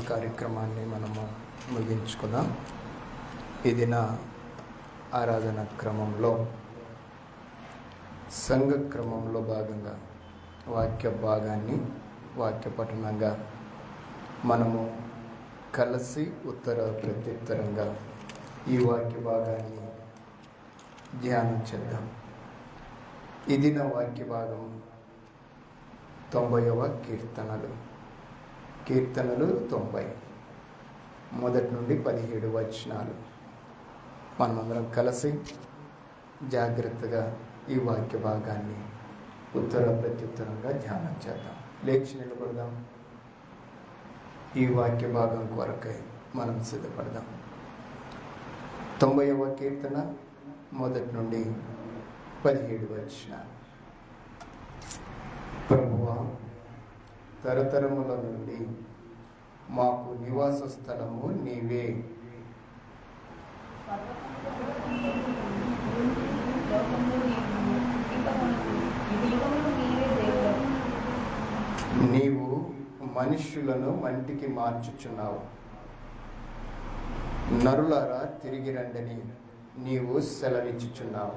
కార్యక్రమాన్ని మనము ముగించుకుందాం. ఇది నా ఆరాధన క్రమంలో సంఘ క్రమంలో భాగంగా వాక్య భాగాన్ని వాక్య పఠనంగా మనము కలిసి ఉత్తర ప్రత్యుత్తరంగా ఈ వాక్య భాగాన్ని ధ్యానం చేద్దాం. ఇది నా వాక్య భాగం 90వ కీర్తనలు 90 మొదటి నుండి 17 వచనాలు. మనమందరం కలిసి జాగ్రత్తగా ఈ వాక్య భాగాన్ని ఉత్తర ప్రత్యుత్తరంగా ధ్యానం చేద్దాం. లేచి నిలబడదాం. ఈ వాక్య భాగం కొరకై మనం సిద్ధపడదాం. 90వ కీర్తన మొదటి నుండి 17 వచనాలు. ప్రభువా, తరతరముల నుండి మాకు నివాస స్థలము నీవే. నీవు మనుష్యులను మంటికి మార్చుచున్నావు. నరులారా తిరిగి రండని నీవు సెలవిచ్చుచున్నావు.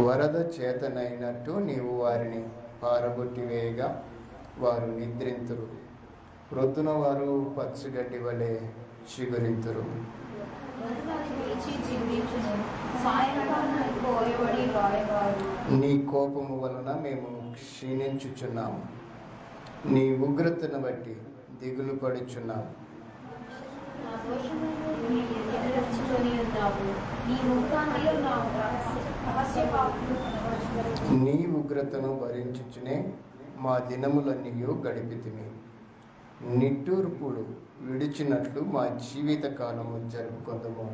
వరద చేతనైనట్టు నీవు వారిని పారగొట్టివేయగా వారు నిద్రింతురు. ప్రొద్దున వారు పచ్చిగడ్డి వలె చిగురింతురు. నీ కోపము వలన మేము క్షీణించుచున్నాము. నీ ఉగ్రతను బట్టి దిగులు పడుచున్నాము. నీ ఉగ్రతను భరించుచునే మా దినములన్నీ గడిపితిమి. నిట్టూర్పుడు విడిచినట్లు మా జీవిత కాలము జరుపుకొందుము.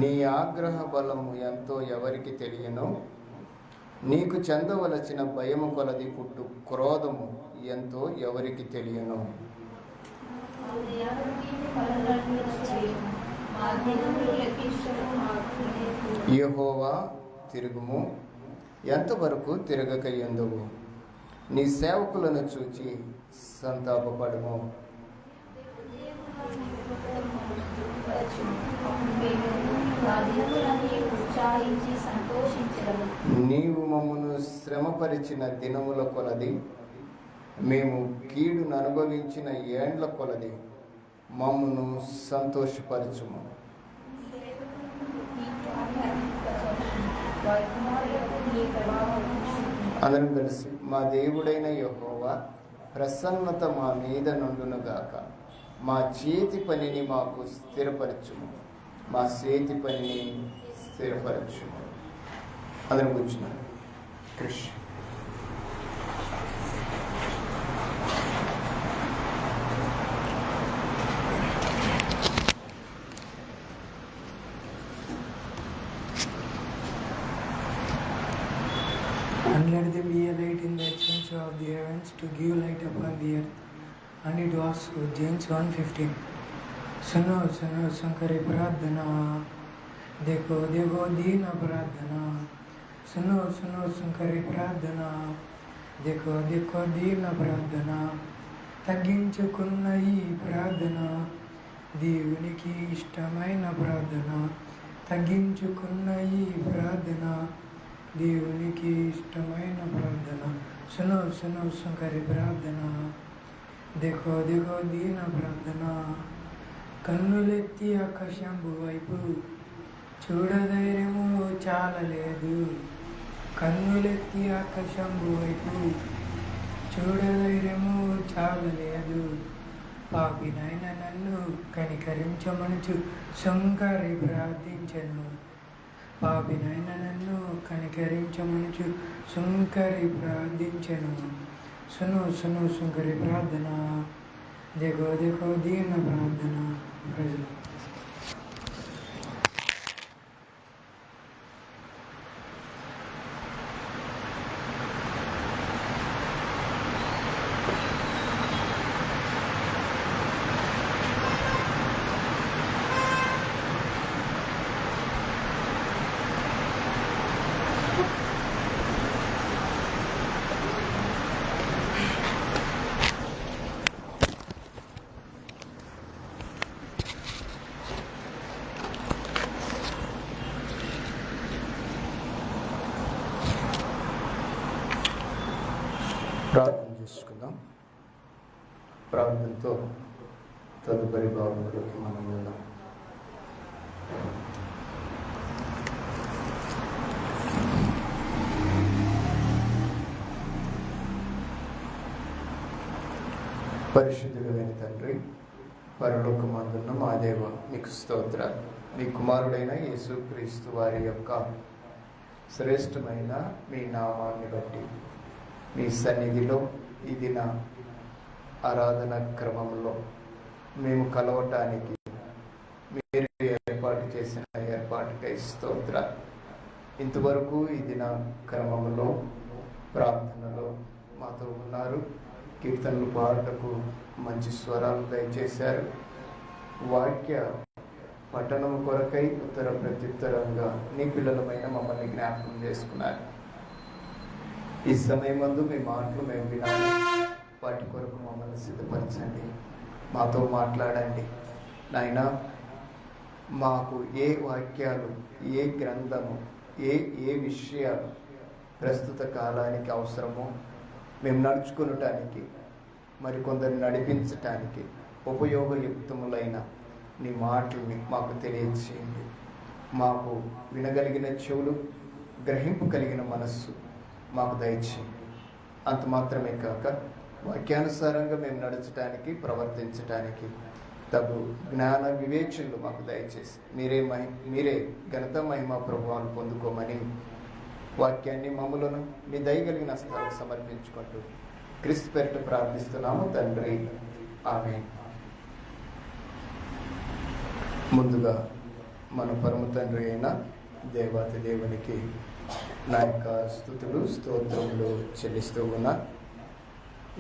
నీ ఆగ్రహ బలము ఎంతో ఎవరికి తెలియనో, నీకు చెందవలసిన భయము కొలది పుట్టు క్రోధము ఎంతో ఎవరికి తెలియనో. యెహోవా, తిరుగుము, ఎంతవరకు తిరగకయ్యుందువు. నీ సేవకులను చూచి సంతాపపడుము. నీవు మమ్మను శ్రమపరిచిన దినముల కొలది, మేము కీడును అనుభవించిన ఏండ్ల కొలది మమ్మను సంతోషపరచుము. అందరం కలిసి, మా దేవుడైన యెహోవా, ప్రసన్నత మా మీద నుండునుగాక. మా చేతి పనిని మాకు స్థిరపరచుము. మా చేతి పనిని స్థిరపరచుము. అందరం కూర్చున్నాను. Krishna. And let there be a light in the expanse of the heavens to give light upon the earth. And it was so. James 1:15. सुनो सुनो शंकरी प्रार्थना, देखो देखो दीन प्रार्थना. सुनो सुनो शंकरी प्रार्थना, देखो देखो दीन प्रार्थना. తగ్గించుకున్న ఈ ప్రార్థన దేవునికి ఇష్టమైన ప్రార్థన. తగ్గించుకున్న ఈ ప్రార్థన దేవునికి ఇష్టమైన ప్రార్థన. సునో సునో శంకరి ప్రార్థన, देखो देखो దీన ప్రార్థన. కన్నులెత్తి ఆకాశంబు వైపు చూడధైర్యము చాలలేదు. కన్నులెత్తి ఆకాశంబు వైపు చూడధైర్యము చాలలేదు. పాపినైన నన్ను కనికరించమనుచు శంకరి ప్రార్థించెను. పాపినైన నన్ను కనికరించమనుచు శంకరి ప్రార్థించెను. सुनो सुनो शंकरी प्रार्थना, देखो देखो दीन प्रार्थना. प्रजలు ప్రార్థన చేసుకుందాం. ప్రార్థనతో తదుపరి భాగంలోకి మనం వెళ్దాం. పరిశుద్ధుడైన తండ్రి, పరలోకమందున్న మా దేవ, నీకు స్తోత్రాలు. మీ కుమారుడైన యేసుక్రీస్తు వారి యొక్క శ్రేష్టమైన మీ నామాన్ని బట్టి మీ సన్నిధిలో ఈ దిన ఆరాధన క్రమంలో మేము కలవటానికి మీరు ఏర్పాటు చేసిన ఏర్పాటుకై స్తోత్రాలు. ఇంతవరకు ఈ దిన క్రమంలో ప్రార్థనలో మాతో ఉన్నారు. కీర్తనలు పాటకు మంచి స్వరాలు దయచేశారు. వాక్య పఠనం కొరకై ఉత్తర ప్రత్యుత్తరంగా నీ పిల్లలమైన మమ్మల్ని జ్ఞాపకం చేసుకున్నారు. ఈ సమయమందు మీ మాటలు మేము వినాలి. వాటి కొరకు మమ్మల్ని సిద్ధపరచండి, మాతో మాట్లాడండి నాయనా. మాకు ఏ వాక్యాలు, ఏ గ్రంథము, ఏ విషయాలు ప్రస్తుత కాలానికి అవసరమో మేము నడుచుకునటానికి, మరికొందరు నడిపించటానికి ఉపయోగయుక్తములైన నీ మాటల్ని మాకు తెలియచేయండి. మాకు వినగలిగిన చెవులు, గ్రహింపు కలిగిన మనస్సు మాకు దయచేయండి. అంత మాత్రమే కాక వాక్యానుసారంగా మేము నడచడానికి, ప్రవర్తించటానికి తగు జ్ఞాన వివేచనలు మాకు దయచేసి మీరే ఘనత మహిమ ప్రభువాలు పొందుకోమని వాక్యాన్ని మమ్ములను మీ దయగలిగిన స్థలానికి సమర్పించుకుంటూ క్రీస్తు పేరిట ప్రార్థిస్తున్నాము తండ్రి, ఆమేన్. ముందుగా మన పరమ తండ్రి అయిన దేవాతి దేవునికి నా యొక్క స్తుతులు, స్తోత్రములు చెల్లిస్తూ ఉన్నా.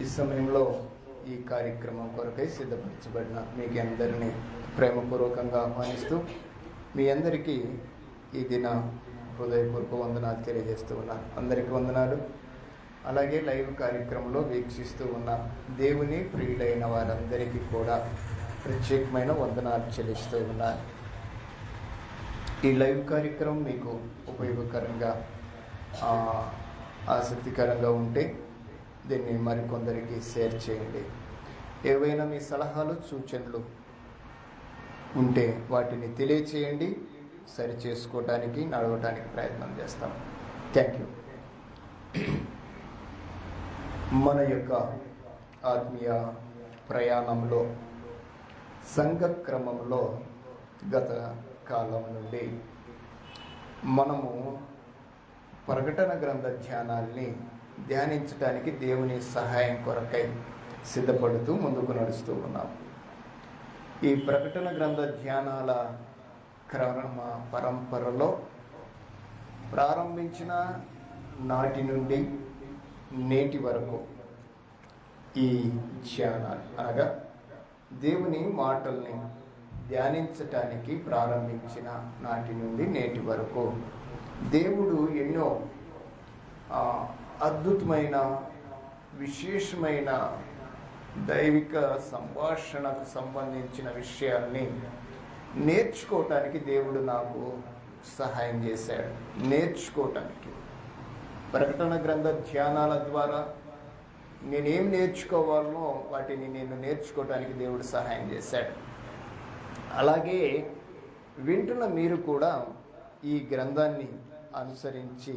ఈ సమయంలో ఈ కార్యక్రమం కొరకై సిద్ధపరచబడిన మీకు అందరినీ ప్రేమపూర్వకంగా ఆహ్వానిస్తూ మీ అందరికీ ఈ దిన హృదయపూర్వక వందనాలు తెలియజేస్తూ ఉన్నాను. అందరికీ వందనాలు. అలాగే లైవ్ కార్యక్రమంలో వీక్షిస్తూ ఉన్న దేవుని ప్రియులైన వారందరికీ కూడా ప్రత్యేకమైన వందనాలు చెల్లిస్తూ ఉన్నాను. ఈ లైవ్ కార్యక్రమం మీకు ఉపయోగకరంగా, ఆసక్తికరంగా ఉంటే దీన్ని మరికొందరికి షేర్ చేయండి. ఏవైనా మీ సలహాలు, సూచనలు ఉంటే వాటిని తెలియచేయండి. సరి చేసుకోవటానికి, నడవటానికి ప్రయత్నం చేస్తాం. Thank you. మన యొక్క ఆత్మీయ ప్రయాణంలో, సంఘ క్రమంలో గత కాలం నుండి మనము ప్రకటన గ్రంథ ధ్యానాల్ని ధ్యానించడానికి దేవుని సహాయం కొరకై సిద్ధపడుతూ ముందుకు నడుస్తూ ఉన్నాం. ఈ ప్రకటన గ్రంథ ధ్యానాల పరంపరలో ప్రారంభించిన నాటి నుండి నేటి వరకు ఈ ధ్యానాలు అనగా దేవుని మాటల్ని ధ్యానించటానికి ప్రారంభించిన నాటి నుండి నేటి వరకు దేవుడు ఎన్నో అద్భుతమైన, విశేషమైన దైవిక సంభాషణకు సంబంధించిన విషయాల్ని నేర్చుకోవటానికి దేవుడు నాకు సహాయం చేశాడు. నేర్చుకోవటానికి ప్రకటన గ్రంథ ధ్యానాల ద్వారా నేనేం నేర్చుకోవాలనో వాటిని నేను నేర్చుకోవటానికి దేవుడు సహాయం చేశాడు. అలాగే వింటున్న మీరు కూడా ఈ గ్రంథాన్ని అనుసరించి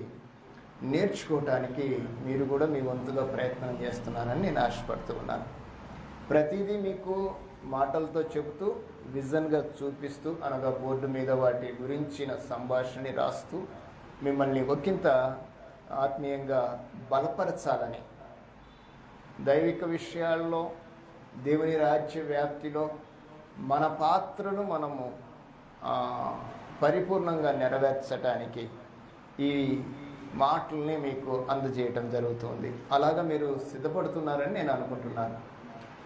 నేర్చుకోవటానికి మీరు కూడా మీ వంతుగా ప్రయత్నం చేస్తున్నారని నేను ఆశపడుతూ ఉన్నాను. ప్రతిదీ మీకు మాటలతో చెబుతూ, విజన్గా చూపిస్తూ, అనగా బోర్డు మీద వాటి గురించిన సంభాషణని రాస్తూ మిమ్మల్ని ఒకంత ఆత్మీయంగా బలపరచాలని, దైవిక విషయాల్లో, దేవుని రాజ్య వ్యాప్తిలో మన పాత్రను మనము పరిపూర్ణంగా నెరవేర్చడానికి ఈ మాటల్ని మీకు అందజేయటం జరుగుతుంది. అలాగా మీరు సిద్ధపడుతున్నారని నేను అనుకుంటున్నాను.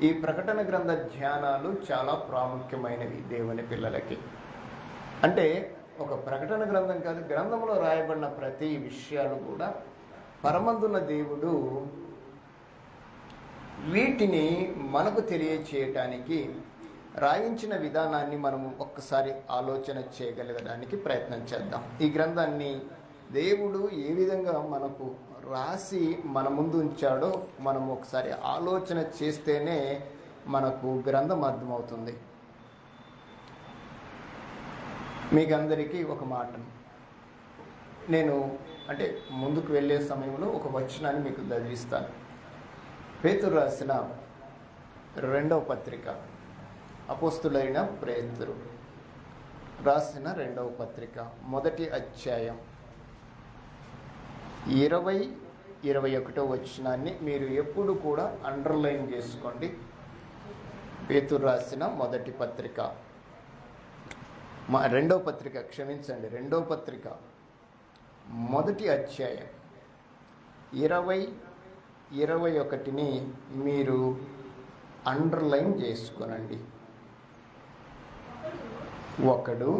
ఈ ప్రకటన గ్రంథ ధ్యానాలు చాలా ప్రాముఖ్యమైనవి దేవుని పిల్లలకి. అంటే ఒక ప్రకటన గ్రంథం కాదు, గ్రంథంలో రాయబడిన ప్రతి విషయాలు కూడా పరమందున్న దేవుడు వీటిని మనకు తెలియచేయటానికి రాయించిన విధానాన్ని మనము ఒక్కసారి ఆలోచన చేయగలగడానికి ప్రయత్నం చేద్దాం. ఈ గ్రంథాన్ని దేవుడు ఏ విధంగా మనకు రాసి మన ముందు ఉంచాడో మనం ఒకసారి ఆలోచన చేస్తేనే మనకు గ్రంథం అర్థమవుతుంది. మీకు అందరికీ ఒక మాటను నేను అంటే ముందుకు వెళ్ళే సమయంలో ఒక వచనాన్ని మీకు చదివిస్తాను. పేతురు రాసిన 2వ పత్రిక, అపోస్తులైన పేతురు రాసిన 2వ పత్రిక 1వ అధ్యాయం 20-21 వచనాన్ని మీరు ఎప్పుడు కూడా అండర్లైన్ చేసుకోండి. పేతురు రాసిన 1వ పత్రిక 2వ పత్రిక 2వ పత్రిక 1వ అధ్యాయం 20-21ని మీరు అండర్లైన్ చేసుకోనండి. ఒకడు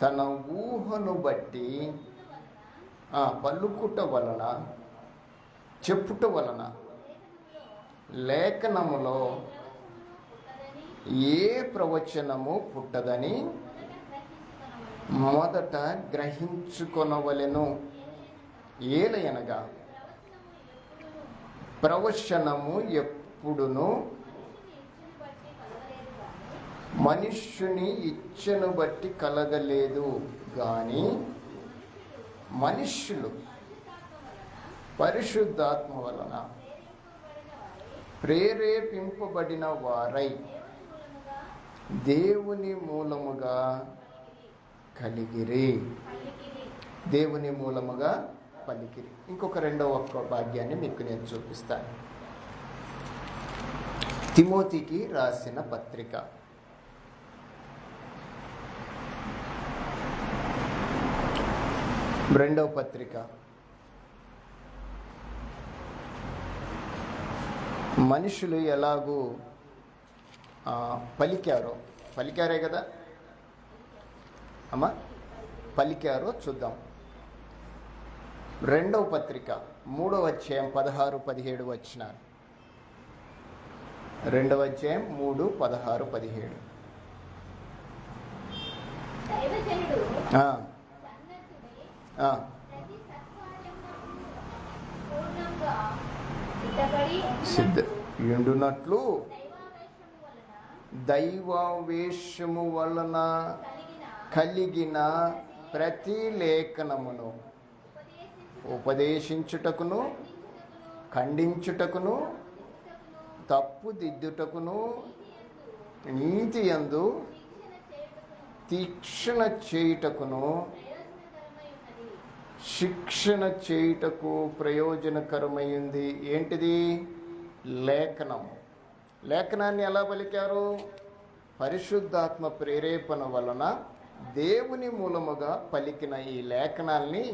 తన ఊహను బట్టి పలుకుట వలన చెప్పుట వలన లేఖనములో ఏ ప్రవచనము పుట్టదని మొదట గ్రహించుకొనవలెను. ఏలయనగా ప్రవచనము ఎప్పుడును మనుష్యుని ఇచ్చను బట్టి కలగలేదు గాని మనుష్యులు పరిశుద్ధాత్మ వలన ప్రేరేపింపబడిన వారై దేవుని మూలముగా కలిగిరి. దేవుని మూలముగా పలికిరి. ఇంకొక 2వ భాగ్యాన్ని మీకు నేను చూపిస్తాను. తిమోతికి రాసిన పత్రిక 2వ పత్రిక మనుషులు ఎలాగూ పలికారే కదా అమ్మా, పలికారో చూద్దాం. 2వ పత్రిక 3వ అధ్యాయం 16-17 వచనాలు. 2వ అధ్యాయం 3, 16, 17. సిద్ధునట్లు దైవావేశము వలన కలిగిన ప్రతి లేఖనమును ఉపదేశించుటకును, ఖండించుటకును, తప్పుదిద్దుటకును, నీతియందు తీక్షణ చేయుటకును, శిక్షణ చేయుటకు ప్రయోజనకరమైంది. ఏంటిది? లేఖనం. లేఖనాన్ని ఎలా పలికారు? పరిశుద్ధాత్మ ప్రేరేపణ వలన దేవుని మూలముగా పలికిన ఈ లేఖనాల్ని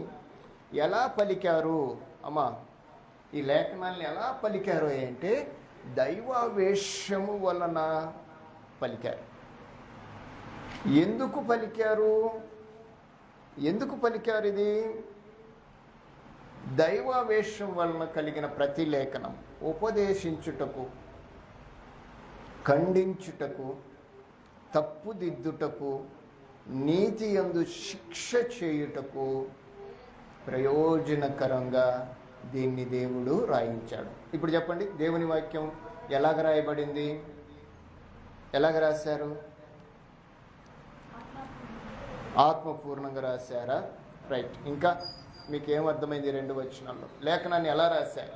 ఎలా పలికారు అమ్మా? ఈ లేఖనాల్ని ఎలా పలికారు అంటే దైవావేశము వలన పలికారు. ఎందుకు పలికారు? ఇది దైవావేశం వలన కలిగిన ప్రతి లేఖనం ఉపదేశించుటకు, ఖండించుటకు, తప్పుదిద్దుటకు, నీతి యందు శిక్ష చేయుటకు ప్రయోజనకరంగా దీన్ని దేవుడు రాయించాడు. ఇప్పుడు చెప్పండి, దేవుని వాక్యం ఎలాగ రాయబడింది? ఎలాగ రాశారు? ఆత్మపూర్ణంగా రాశారా? రైట్. ఇంకా మీకు ఏమర్థమైంది? 2 వచనాల్లో లేఖనాన్ని ఎలా రాశారు?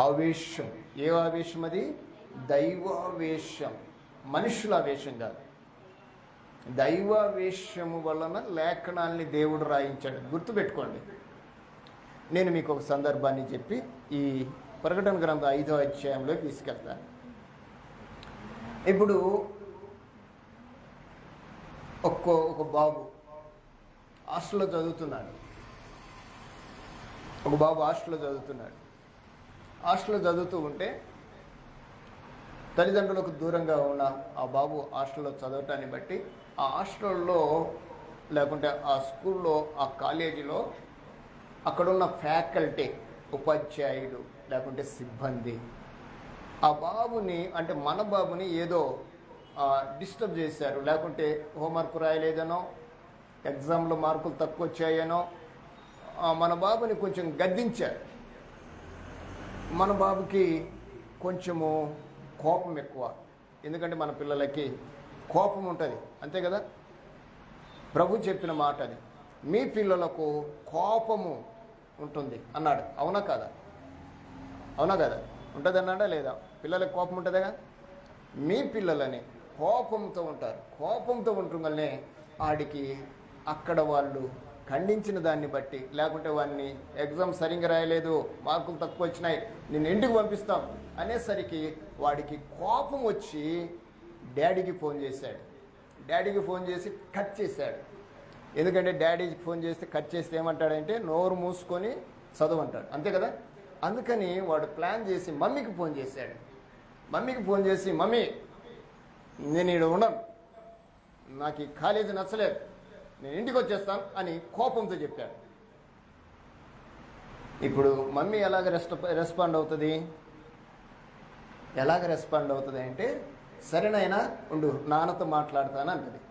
ఆవేశం. ఏ ఆవేశం అది? దైవావేశం, మనుషుల ఆవేశం కాదు. దైవావేశము వలన లేఖనాల్ని దేవుడు రాయించాడు. గుర్తుపెట్టుకోండి. నేను మీకు ఒక సందర్భాన్ని చెప్పి ఈ ప్రకటన గ్రంథం 5వ అధ్యాయంలోకి తీసుకెళ్తాను. ఇప్పుడు ఒక బాబు హాస్టల్లో చదువుతున్నాడు. హాస్టల్లో చదువుతూ ఉంటే తల్లిదండ్రులకు దూరంగా ఉన్న ఆ బాబు హాస్టల్లో చదవటాన్ని బట్టి ఆ హాస్టల్లో లేకుంటే ఆ స్కూల్లో, ఆ కాలేజీలో అక్కడున్న ఫ్యాకల్టీ, ఉపాధ్యాయులు లేకుంటే సిబ్బంది ఆ బాబుని, అంటే మన బాబుని ఏదో డిస్టర్బ్ చేశారు, లేకుంటే హోంవర్క్ రాయలేదనో, ఎగ్జామ్లో మార్కులు తక్కువ వచ్చాయనో మన బాబుని కొంచెం గద్దించారు. మన బాబుకి కొంచెము కోపం ఎక్కువ, ఎందుకంటే మన పిల్లలకి కోపం ఉంటుంది, అంతే కదా. ప్రభు చెప్పిన మాట అది, మీ పిల్లలకు కోపము ఉంటుంది అన్నాడు. అవునా కదా? అవునా కదా? ఉంటుంది అన్నాడా లేదా? పిల్లలకు కోపం ఉంటుందిగా. మీ పిల్లలని కోపంతో ఉంటారు, కోపంతో ఉంటుందనే ఆడికి అక్కడ వాళ్ళు ఖండించిన దాన్ని బట్టి, లేకుంటే వాడిని ఎగ్జామ్ సరిగ్గా రాయలేదు, మార్కులు తక్కువ వచ్చినాయి, నేను ఇంటికి పంపిస్తాం అనేసరికి వాడికి కోపం వచ్చి డాడీకి ఫోన్ చేశాడు. డాడీకి ఫోన్ చేసి కట్ చేశాడు. ఎందుకంటే డాడీకి ఫోన్ చేస్తే కట్ చేస్తే ఏమంటాడంటే నోరు మూసుకొని చదవంటాడు, అంతే కదా. అందుకని వాడు ప్లాన్ చేసి మమ్మీకి ఫోన్ చేశాడు. మమ్మీకి ఫోన్ చేసి, మమ్మీ నేను ఇక్కడ ఉండను, నాకు ఈ కాలేజీ నచ్చలేదు, నేను ఇంటికి వచ్చేస్తాను అని కోపంతో చెప్పాడు. ఇప్పుడు మమ్మీ ఎలాగ రెస్పాండ్ అవుతుంది? ఎలాగ రెస్పాండ్ అవుతుంది అంటే, సరేనైనా ఉండు, నాన్నతో మాట్లాడతాను అన్నది.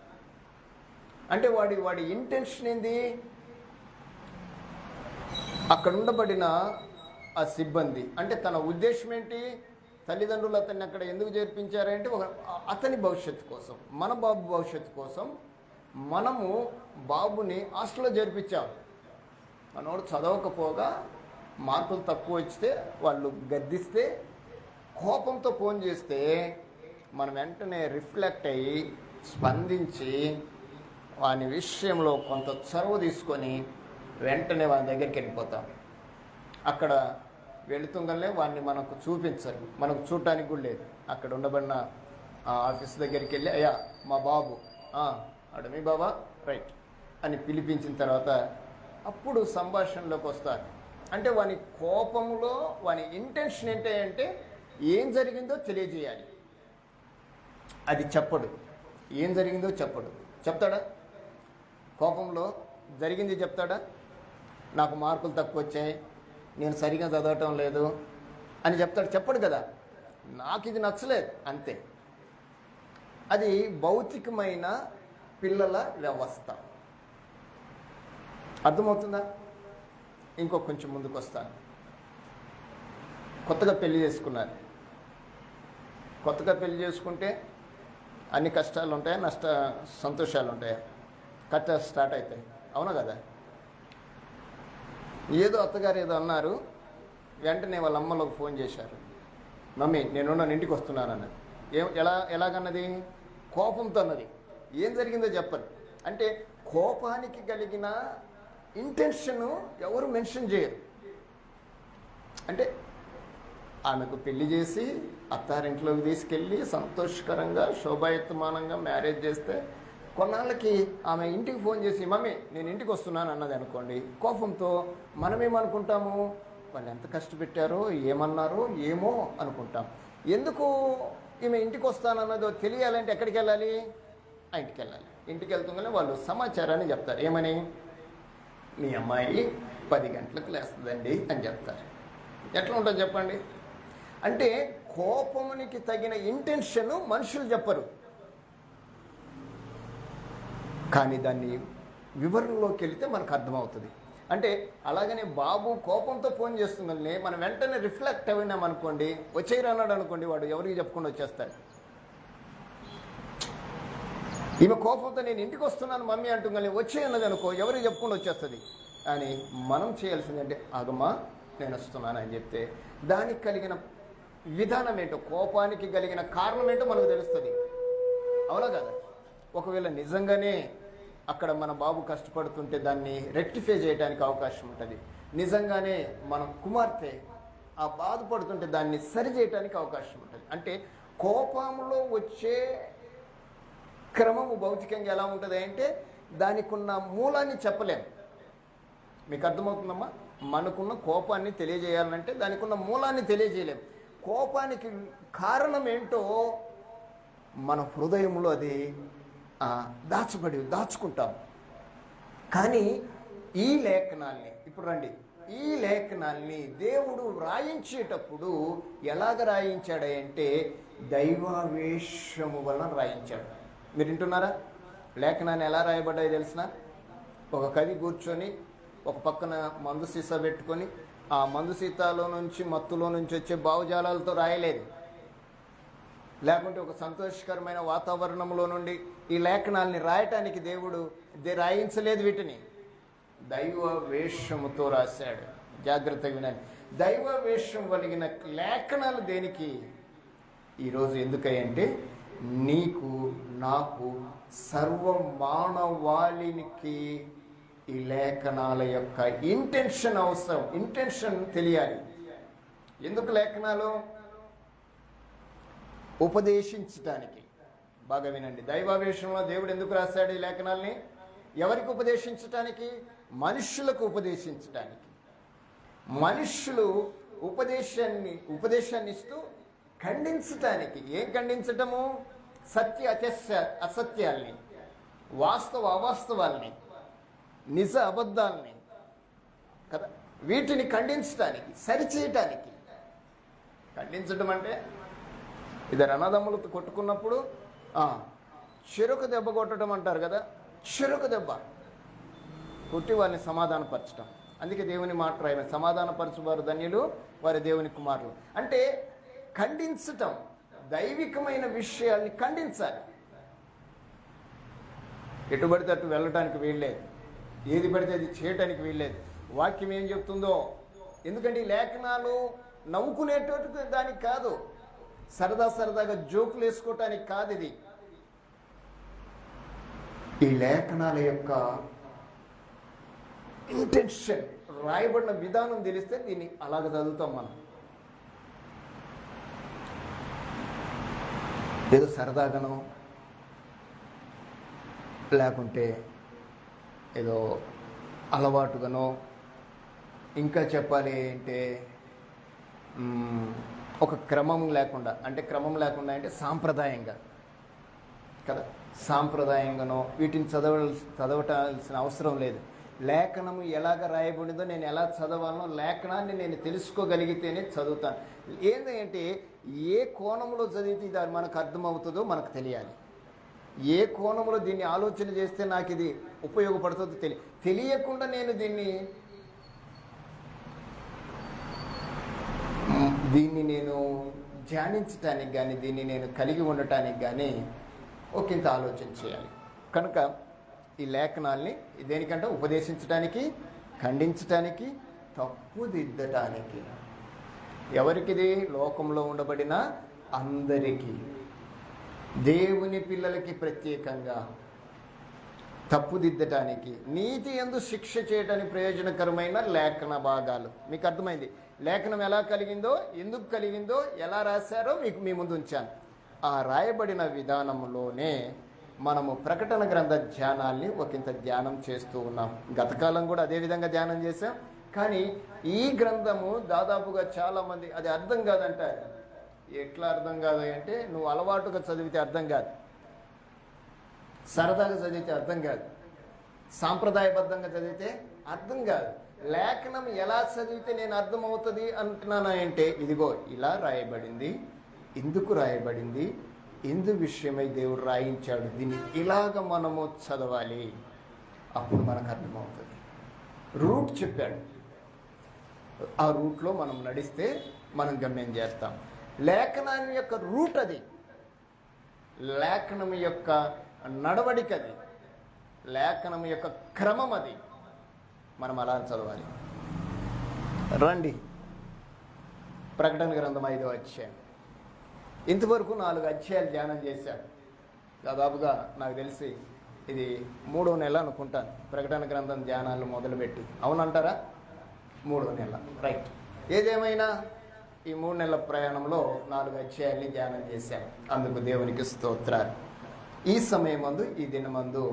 అంటే వాడి ఇంటెన్షన్ ఏంది? అక్కడ ఉండబడిన ఆ సిబ్బంది అంటే తన ఉద్దేశం ఏంటి? తల్లిదండ్రులు అతన్ని అక్కడ ఎందుకు చేర్పించారంటే అతని భవిష్యత్తు కోసం, మన బాబు భవిష్యత్తు కోసం మనము బాబుని హాస్టల్లో చేర్పించాం. మనోడు చదవకపోగా మార్కులు తక్కువ వచ్చితే వాళ్ళు గద్దిస్తే కోపంతో ఫోన్ చేస్తే మనం వెంటనే రిఫ్లెక్ట్ అయ్యి స్పందించి వాని విషయంలో కొంత చొరవ తీసుకొని వెంటనే వాని దగ్గరికి వెళ్ళిపోతాం. అక్కడ వెళుతుండలే వాడిని మనకు చూపించరు, మనకు చూడటానికి కూడా లేదు. అక్కడ ఉండబడిన ఆఫీస్ దగ్గరికి వెళ్ళి, అయ్యా మా బాబు, అడు మీ బాబా, రైట్ అని పిలిపించిన తర్వాత అప్పుడు సంభాషణలోకి వస్తారు. అంటే వాని కోపంలో వాని ఇంటెన్షన్ ఏంటంటే ఏం జరిగిందో తెలియజేయాలి. అది చెప్పడు, ఏం జరిగిందో చెప్పడు. చెప్తాడా? కోపంలో జరిగింది చెప్తాడా? నాకు మార్కులు తక్కువ వచ్చాయి, నేను సరిగా చదవటం లేదు అని చెప్తాడు? చెప్పడు కదా. నాకు ఇది నచ్చలేదు, అంతే. అది భౌతికమైన పిల్లల వ్యవస్థ. అర్థమవుతుందా? కొంచెం ముందుకు వస్తాను. కొత్తగా పెళ్లి చేసుకున్నారు. కొత్తగా పెళ్లి చేసుకుంటే అన్ని కష్టాలు ఉంటాయి, సంతోషాలు ఉంటాయి, కష్టాలు స్టార్ట్ అవుతాయి, అవునా కదా. ఏదో అత్తగారు ఏదో అన్నారు, వెంటనే వాళ్ళ అమ్మలోకి ఫోన్ చేశారు, మమ్మీ నేను ఇంటికి వస్తున్నాను అన్నది. ఎలాగన్నది? కోపంతో అన్నది. ఏం జరిగిందో చెప్పదు. అంటే కోపానికి కలిగిన ఇంటెన్షను ఎవరు మెన్షన్ చేయరు. అంటే ఆమెకు పెళ్లి చేసి అత్తారింట్లోకి తీసుకెళ్ళి సంతోషకరంగా శోభాయుతమానంగా మ్యారేజ్ చేస్తే కొన్నాళ్ళకి ఆమె ఇంటికి ఫోన్ చేసి, మమ్మీ నేను ఇంటికి వస్తున్నాను అన్నది అనుకోండి. కోపంతో మనమేమనుకుంటాము? వాళ్ళు ఎంత కష్టపెట్టారో, ఏమన్నారో ఏమో అనుకుంటాం. ఎందుకు ఈమె ఇంటికి వస్తానన్నదో తెలియాలంటే ఎక్కడికి వెళ్ళాలి? ఆ ఇంటికి వెళ్ళాలి. ఇంటికి వెళ్తుందని వాళ్ళు సమాచారాన్ని చెప్తారు. ఏమని? మీ అమ్మాయి 10 గంటలకు లేస్తుందండి అని చెప్తారు. ఎట్లా ఉంటుంది చెప్పండి? అంటే కోపమునికి తగిన ఇంటెన్షను మనుషులు చెప్పరు, కానీ దాన్ని వివరణలోకి వెళితే మనకు అర్థమవుతుంది. అంటే అలాగనే బాబు కోపంతో ఫోన్ చేస్తుందని మనం వెంటనే రిఫ్లెక్ట్ అయినామనుకోండి, వచ్చేయరన్నాడు అనుకోండి, వాడు ఎవరికి చెప్పకుండా వచ్చేస్తాడు. ఈమె కోపంతో నేను ఇంటికి వస్తున్నాను మమ్మీ అంటుందని వచ్చేయన్నది అనుకో, ఎవరికి చెప్పకుండా వచ్చేస్తుంది. అని మనం చేయాల్సిందంటే, ఆగమ్మా నేను వస్తున్నాను అని చెప్తే దానికి కలిగిన విధానం ఏంటో, కోపానికి కలిగిన కారణం ఏంటో మనకు తెలుస్తుంది, అవునా కదా. ఒకవేళ నిజంగానే అక్కడ మన బాబు కష్టపడుతుంటే దాన్ని రెక్టిఫై చేయడానికి అవకాశం ఉంటుంది. నిజంగానే మన కుమార్తె ఆ బాధపడుతుంటే దాన్ని సరి చేయడానికి అవకాశం ఉంటుంది. అంటే కోపంలో వచ్చే క్రమము భౌతికంగా ఎలా ఉంటుంది అంటే దానికి ఉన్న మూలాన్ని చెప్పలేము. మీకు అర్థమవుతుందమ్మా? మనకున్న కోపాన్ని తెలియజేయాలంటే దానికి ఉన్న మూలాన్ని తెలియజేయలేము. కోపానికి కారణం ఏంటో మన హృదయంలో అది దాచుకుంటాం. కానీ ఈ లేఖనాల్ని ఇప్పుడు రండి, ఈ లేఖనాల్ని దేవుడు రాయించేటప్పుడు ఎలాగ రాయించాడంటే దైవావేశము వలన రాయించాడు. మీరు వింటున్నారా? లేఖనాన్ని ఎలా రాయబడ్డాయో తెలిసిన? ఒక కవి కూర్చొని ఒక పక్కన మందు సీసా పెట్టుకొని ఆ మందు సీసాలో నుంచి మత్తులో నుంచి వచ్చే భావజాలాలతో రాయలేదు. లేకుంటే ఒక సంతోషకరమైన వాతావరణంలో నుండి ఈ లేఖనాల్ని రాయటానికి దేవుడు రాయించలేదు. వీటిని దైవ వేషముతో రాశాడు. జాగ్రత్తగా వినాలి. దైవ వేషం కలిగిన లేఖనాలు దేనికి? ఈరోజు ఎందుకంటే నీకు నాకు సర్వ మానవాళినికి ఈ లేఖనాల యొక్క ఇంటెన్షన్ అవసరం. ఇంటెన్షన్ తెలియాలి. ఎందుకు లేఖనాలు? ఉపదేశించటానికి. బాగా వినండి. దైవావేశంలో దేవుడు ఎందుకు రాశాడు ఈ లేఖనాల్ని? ఎవరికి ఉపదేశించటానికి? మనుష్యులకు ఉపదేశించటానికి. మనుష్యులు ఉపదేశాన్ని ఇస్తూ ఖండించటానికి. ఏం ఖండించటము? సత్య అసత్యాల్ని, వాస్తవ అవాస్తవాల్ని, నిజ అబద్ధాలని కదా, వీటిని ఖండించటానికి, సరిచేయటానికి. ఖండించటం అంటే ఇద్దరు అన్నదమ్ములతో కొట్టుకున్నప్పుడు చెరుకు దెబ్బ కొట్టడం అంటారు కదా. చెరుకు దెబ్బ కొట్టి వారిని సమాధానపరచడం. అందుకే దేవుని మాట రాయమ, సమాధానపరచువారు ధన్యులు, వారి దేవుని కుమారులు. అంటే ఖండించటం, దైవికమైన విషయాల్ని ఖండించాలి. ఎటు పడితే అటు వెళ్ళటానికి వీల్లేదు, ఏది పడితే అది చేయటానికి వీల్లేదు. వాక్యం ఏం చెప్తుందో. ఎందుకంటే ఈ లేఖనాలు నవ్వుకునేటట్టు దానికి కాదు, సరదాగా జోకులు వేసుకోవటానికి కాదు. ఇది ఈ లేఖనాల యొక్క ఇంటెన్షన్, రాయబడిన విధానం తెలిస్తే దీన్ని అలాగ చదువుతాం మనం. ఏదో సరదాగానో లేకుంటే ఏదో అలవాటుగానో, ఇంకా చెప్పాలి అంటే ఒక క్రమం లేకుండా. అంటే క్రమం లేకుండా అంటే సాంప్రదాయంగా కదా, సాంప్రదాయంగానో వీటిని చదవటాల్సిన అవసరం లేదు. లేఖనము ఎలాగ రాయబడిందో, నేను ఎలా చదవాలనో లేఖనాన్ని నేను తెలుసుకోగలిగితేనే చదువుతాను. ఏంటంటే ఏ కోణంలో చదివితే ఇది మనకు అర్థమవుతుందో మనకు తెలియాలి. ఏ కోణంలో దీన్ని ఆలోచన చేస్తే నాకు ఇది ఉపయోగపడుతుందో తెలియకుండా నేను దీన్ని నేను ధ్యానించటానికి కానీ, దీన్ని నేను కలిగి ఉండటానికి కానీ ఒకంత ఆలోచన చేయాలి. కనుక ఈ లేఖనాల్ని దేనికంటే ఉపదేశించటానికి, ఖండించటానికి, తప్పుదిద్దటానికి. ఎవరికిది? లోకంలో ఉండబడిన అందరికీ, దేవుని పిల్లలకి ప్రత్యేకంగా తప్పుదిద్దటానికి, నీతి యందు శిక్ష చేయడానికి ప్రయోజనకరమైన లేఖన భాగాలు. మీకు అర్థమైంది లేఖనం ఎలా కలిగిందో, ఎందుకు కలిగిందో, ఎలా రాశారో మీకు మీ ముందు ఉంచాను. ఆ రాయబడిన విధానంలోనే మనము ప్రకటన గ్రంథ ధ్యానాల్ని ఒకంత ధ్యానం చేస్తూ ఉన్నాం. గతకాలం కూడా అదేవిధంగా ధ్యానం చేశాం. కానీ ఈ గ్రంథము దాదాపుగా చాలామంది అది అర్థం కాదంటారు. ఎట్లా అర్థం కాదు అంటే, నువ్వు అలవాటుగా చదివితే అర్థం కాదు, సరదాగా చదివితే అర్థం కాదు, సాంప్రదాయబద్ధంగా చదివితే అర్థం కాదు. లేఖనం ఎలా చదివితే నేను అర్థమవుతుంది అంటున్నాను అంటే, ఇదిగో ఇలా రాయబడింది, ఎందుకు రాయబడింది, ఎందు విషయమై దేవుడు రాయించాడు, దీన్ని ఇలాగ మనము చదవాలి, అప్పుడు మనకు అర్థమవుతుంది. రూట్ చెప్పాడు, ఆ రూట్లో మనం నడిస్తే మనం గమ్యం చేస్తాం. లేఖనాన్ని యొక్క రూట్ అది, లేఖనం యొక్క నడవడిక అది, లేఖనం యొక్క క్రమం అది. మనం అలా చదవాలి. రండి, ప్రకటన గ్రంథం 5వ అధ్యాయం. ఇంతవరకు 4 అధ్యాయాలు ధ్యానం చేశాను. దాదాపుగా నాకు తెలిసి ఇది 3వ నెల అనుకుంటాను ప్రకటన గ్రంథం ధ్యానాలు మొదలుపెట్టి. అవునంటారా? 3వ నెల, రైట్. ఏదేమైనా ఈ 3 నెలల ప్రయాణంలో 4 అధ్యాయాల్ని ధ్యానం చేశాను. అందుకు దేవునికి స్తోత్రాలు. ఈ సమయమందు, ఈ దినమందు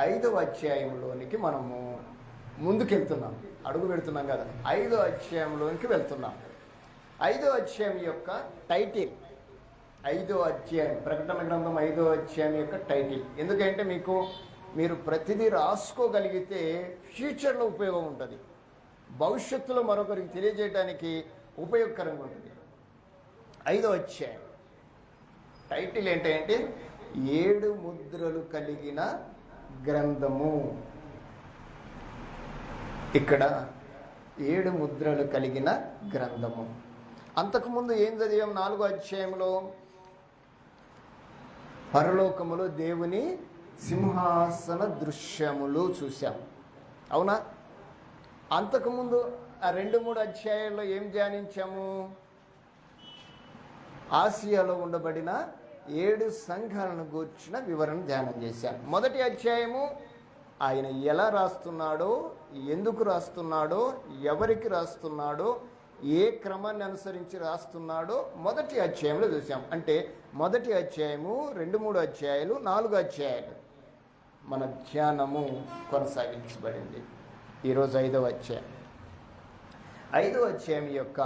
5వ అధ్యాయంలోనికి మనము ముందుకెళ్తున్నాం, అడుగు పెడుతున్నాం కదా. 5వ అధ్యాయంలోనికి వెళ్తున్నాం. 5వ అధ్యాయం యొక్క టైటిల్, 5వ అధ్యాయం, ప్రకటన గ్రంథం 5వ అధ్యాయం యొక్క టైటిల్. ఎందుకంటే మీరు ప్రతిదీ రాసుకోగలిగితే ఫ్యూచర్లో ఉపయోగం ఉంటుంది, భవిష్యత్తులో మరొకరికి తెలియజేయడానికి ఉపయోగకరంగా ఉంటుంది. 5వ అధ్యాయం టైటిల్ ఏంటంటే 7 ముద్రలు కలిగిన గ్రంథము. ఇక్కడ 7 ముద్రలు కలిగిన గ్రంథము. అంతకుముందు ఏం చదివాం? 4వ అధ్యాయంలో పరలోకములో దేవుని సింహాసన దృశ్యములు చూశాం, అవునా? అంతకుముందు ఆ 2-3 అధ్యాయాల్లో ఏం ధ్యానించాము? ఆసియాలో ఉండబడిన 7 సంఘాలను గూర్చిన వివరణ ధ్యానం చేశాం. మొదటి అధ్యాయము ఆయన ఎలా రాస్తున్నాడో, ఎందుకు రాస్తున్నాడో, ఎవరికి రాస్తున్నాడో, ఏ క్రమాన్ని అనుసరించి రాస్తున్నాడో మొదటి అధ్యాయంలో చూసాం. అంటే మొదటి అధ్యాయము, 2-3 అధ్యాయాలు, 4 అధ్యాయాలు మన ధ్యానము కొనసాగించబడింది. ఈరోజు 5వ అధ్యాయం. 5వ అధ్యాయం యొక్క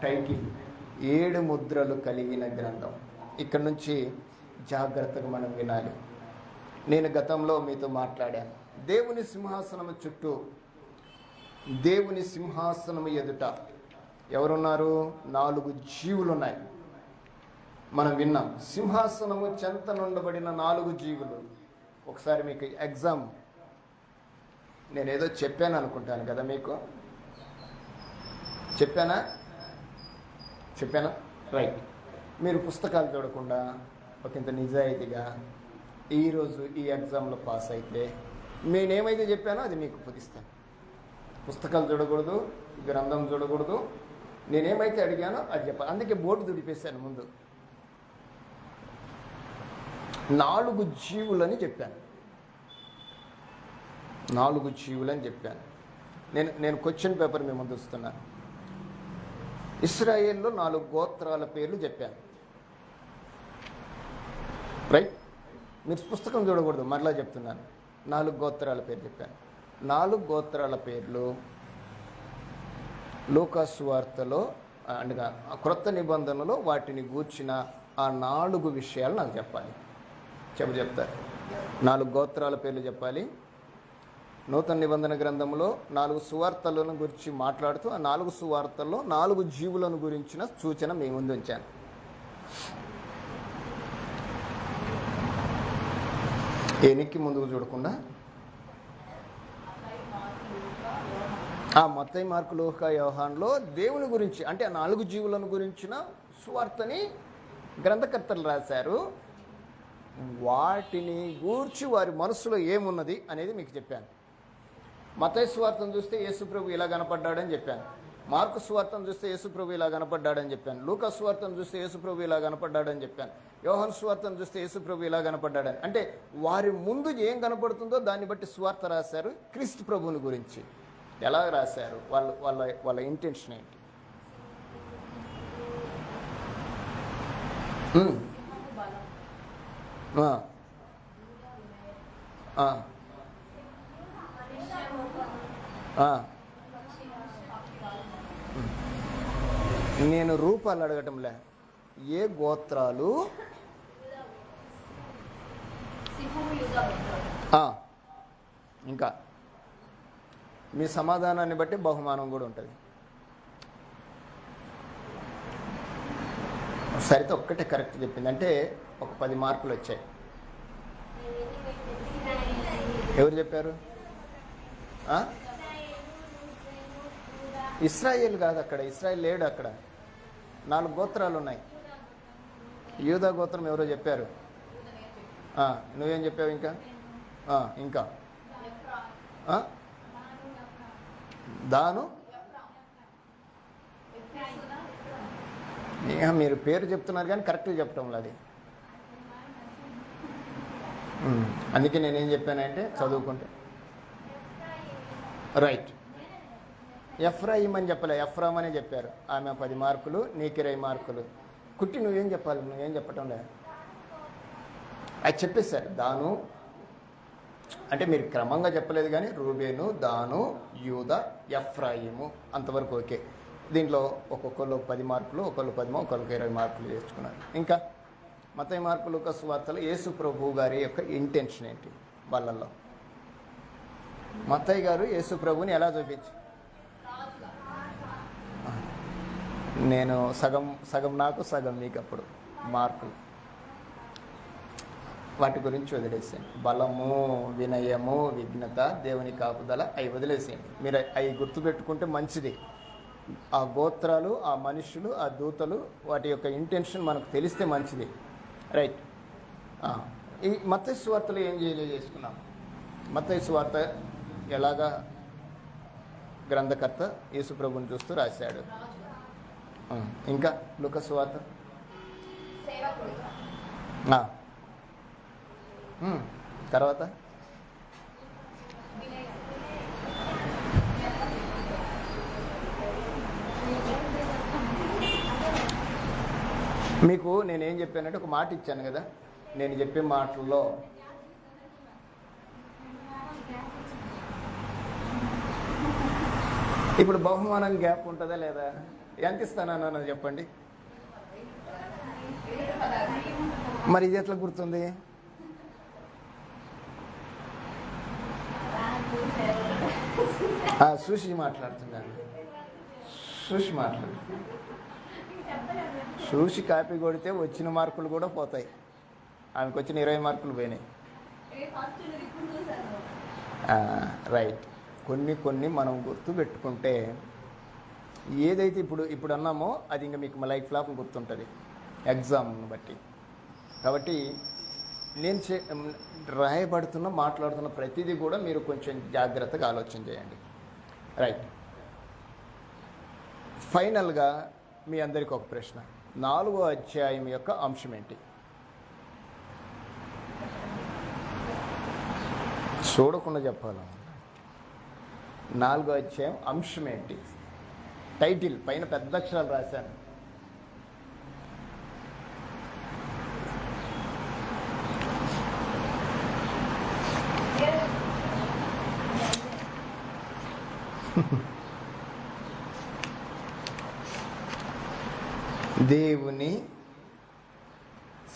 టైటిల్ 7 ముద్రలు కలిగిన గ్రంథం. ఇక్కడ నుంచి జాగ్రత్తగా మనం వినాలి. నేను గతంలో మీతో మాట్లాడాను. దేవుని సింహాసనము చుట్టూ, దేవుని సింహాసనము ఎదుట ఎవరున్నారు? 4 జీవులు ఉన్నాయి. మనం విన్నాం. సింహాసనము చెంత నుండబడిన 4 జీవులు. ఒకసారి మీకు ఎగ్జామ్, నేనేదో చెప్పాను అనుకుంటాను కదా, మీకు చెప్పానా? రైట్. మీరు పుస్తకాలు చూడకుండా ఒకంత నిజాయితీగా ఈరోజు ఈ ఎగ్జామ్లో పాస్ అయితే నేనేమైతే చెప్పానో అది మీకు పుదిస్తాను. పుస్తకాలు చూడకూడదు, గ్రంథం చూడకూడదు, నేనేమైతే అడిగానో అది చెప్పాలి. అందుకే బోర్డు తుడిపేశాను ముందు. 4 జీవులని చెప్పాను. 4 జీవులని చెప్పాను. నేను క్వశ్చన్ పేపర్ మీ ముందు వస్తున్నాను. ఇశ్రాయేల్లో 4 గోత్రాల పేర్లు చెప్పాను, రైట్? మీరు పుస్తకం చూడకూడదు, మరలా చెప్తున్నాను. 4 గోత్రాల పేరు చెప్పాను. 4 గోత్రాల పేర్లు లూకా సువార్తలో, అనగా క్రొత్త నిబంధనలో వాటిని గూర్చిన ఆ 4 విషయాలు నాకు చెప్పాలి. చెప్తారు. 4 గోత్రాల పేర్లు చెప్పాలి. నూతన నిబంధన గ్రంథంలో 4 సువార్తలను గురించి మాట్లాడుతూ ఆ 4 సువార్తల్లో 4 జీవులను గురించిన సూచన మీ ముందు ఉంచాను. ఎనికి ముందుకు చూడకుండా మత్తయి, మార్కు, లూకా, యోహానులో దేవుని గురించి, అంటే ఆ 4 జీవులను గురించిన సువార్తని గ్రంథకర్తలు రాశారు. వాటిని గూర్చి వారి మనసులో ఏమున్నది అనేది మీకు చెప్పాను. మత్తయి సువార్తను చూస్తే యేసుప్రభు ఇలా కనపడ్డాడని చెప్పాను. మార్కు సువార్తను చూస్తే యేసుప్రభు ఇలా కనపడ్డాడని చెప్పాను. లూకా సువార్తను చూస్తే యేసుప్రభు ఇలా కనపడ్డాడని చెప్పాను. యోహాను సువార్తను చూస్తే యేసుప్రభు ఇలా కనపడ్డాడని. అంటే వారి ముందు ఏం కనపడుతుందో దాన్ని బట్టి సువార్త రాశారు. క్రీస్తు ప్రభువుని గురించి ఎలా రాశారు, వాళ్ళ ఇంటెన్షన్ ఏంటి? నేను రూపాలు అడగటంలే, ఏ గోత్రాలు, ఇంకా మీ సమాధానాన్ని బట్టి బహుమానం కూడా ఉంటుంది. సరిత ఒక్కటే కరెక్ట్ చెప్పింది అంటే ఒక 10 మార్కులు వచ్చాయి. ఎవరు చెప్పారు? ఇశ్రాయేల్ కాదు, అక్కడ ఇశ్రాయేల్ లేడు. అక్కడ 4 గోత్రాలు ఉన్నాయి. యూదా గోత్రం ఎవరో చెప్పారు. నువ్వేం చెప్పావు? ఇంకా దాను. మీరు పేరు చెప్తున్నారు కానీ కరెక్ట్గా చెప్పటం లేదు. అందుకే నేనేం చెప్పానంటే చదువుకుంటే రైట్. ఎఫ్రాయిం అని చెప్పలే, ఎఫ్రామ్ అనే చెప్పారు. ఆమె 10 మార్కులు, నీకు 20 మార్కులు. కుట్టి నువ్వేం చెప్పాలి? నువ్వేం చెప్పటం లేదు, అది చెప్పేశారు. దాను అంటే మీరు క్రమంగా చెప్పలేదు కానీ రూబేను, దాను, యూదా, ఎఫ్రాయిము అంతవరకు ఓకే. దీంట్లో ఒక్కొక్కరు 10 మార్కులు, ఒకళ్ళు 10, ఒకళ్ళకి 20 మార్కులు చేసుకున్నారు. ఇంకా మత్తయి, మార్కు, లూకా సువార్తలో యేసు ప్రభు గారి యొక్క ఇంటెన్షన్ ఏంటి? వాళ్ళల్లో మత్తయి గారు యేసు ప్రభుని ఎలా చూపించి నేను సగం సగం నాకు సగం మీకు అప్పుడు మార్కులు వాటి గురించి వదిలేసేయండి. బలము, వినయము, విఘ్నత, దేవుని కాపుదల అవి వదిలేసేయండి. మీరు అవి గుర్తుపెట్టుకుంటే మంచిది. ఆ గోత్రాలు, ఆ మనుషులు, ఆ దూతలు, వాటి యొక్క ఇంటెన్షన్ మనకు తెలిస్తే మంచిది. రైట్. ఈ మత్తయి సువార్తలో ఏం చేసుకున్నాం? మత్తయి సువార్త ఎలాగా గ్రంథకర్త యేసు ప్రభువుని చూస్తూ రాశాడు. ఇంకా లూకా సువార్త తర్వాత మీకు నేనేం చెప్పానంటే ఒక మాట ఇచ్చాను కదా, నేను చెప్పే మాటల్లో ఇప్పుడు బహుమానం గ్యాప్ ఉంటుందా లేదా? ఎంత ఇస్తానన్నా చెప్పండి. మరి ఇది ఎట్లా గుర్తుంది? చూసి మాట్లాడుతున్నాను, చూసి కాపీ కొడితే వచ్చిన మార్కులు కూడా పోతాయి. ఆమెకు వచ్చిన 20 మార్కులు పోయినాయి. రైట్. కొన్ని మనం గుర్తు పెట్టుకుంటే ఏదైతే ఇప్పుడు అన్నామో అది ఇంకా మీకు లైఫ్ లాప్ గుర్తుంటుంది ఎగ్జామ్ను బట్టి. కాబట్టి నేను మాట్లాడుతున్న ప్రతిదీ కూడా మీరు కొంచెం జాగ్రత్తగా ఆలోచన చేయండి. రైట్. ఫైనల్గా మీ అందరికీ ఒక ప్రశ్న. 4వ అధ్యాయం యొక్క అంశం ఏంటి? చూడకుండా చెప్పాలి. 4వ అధ్యాయం అంశం ఏంటి? టైటిల్ పైన పెద్ద అక్షరాలు రాశాను. దేవుని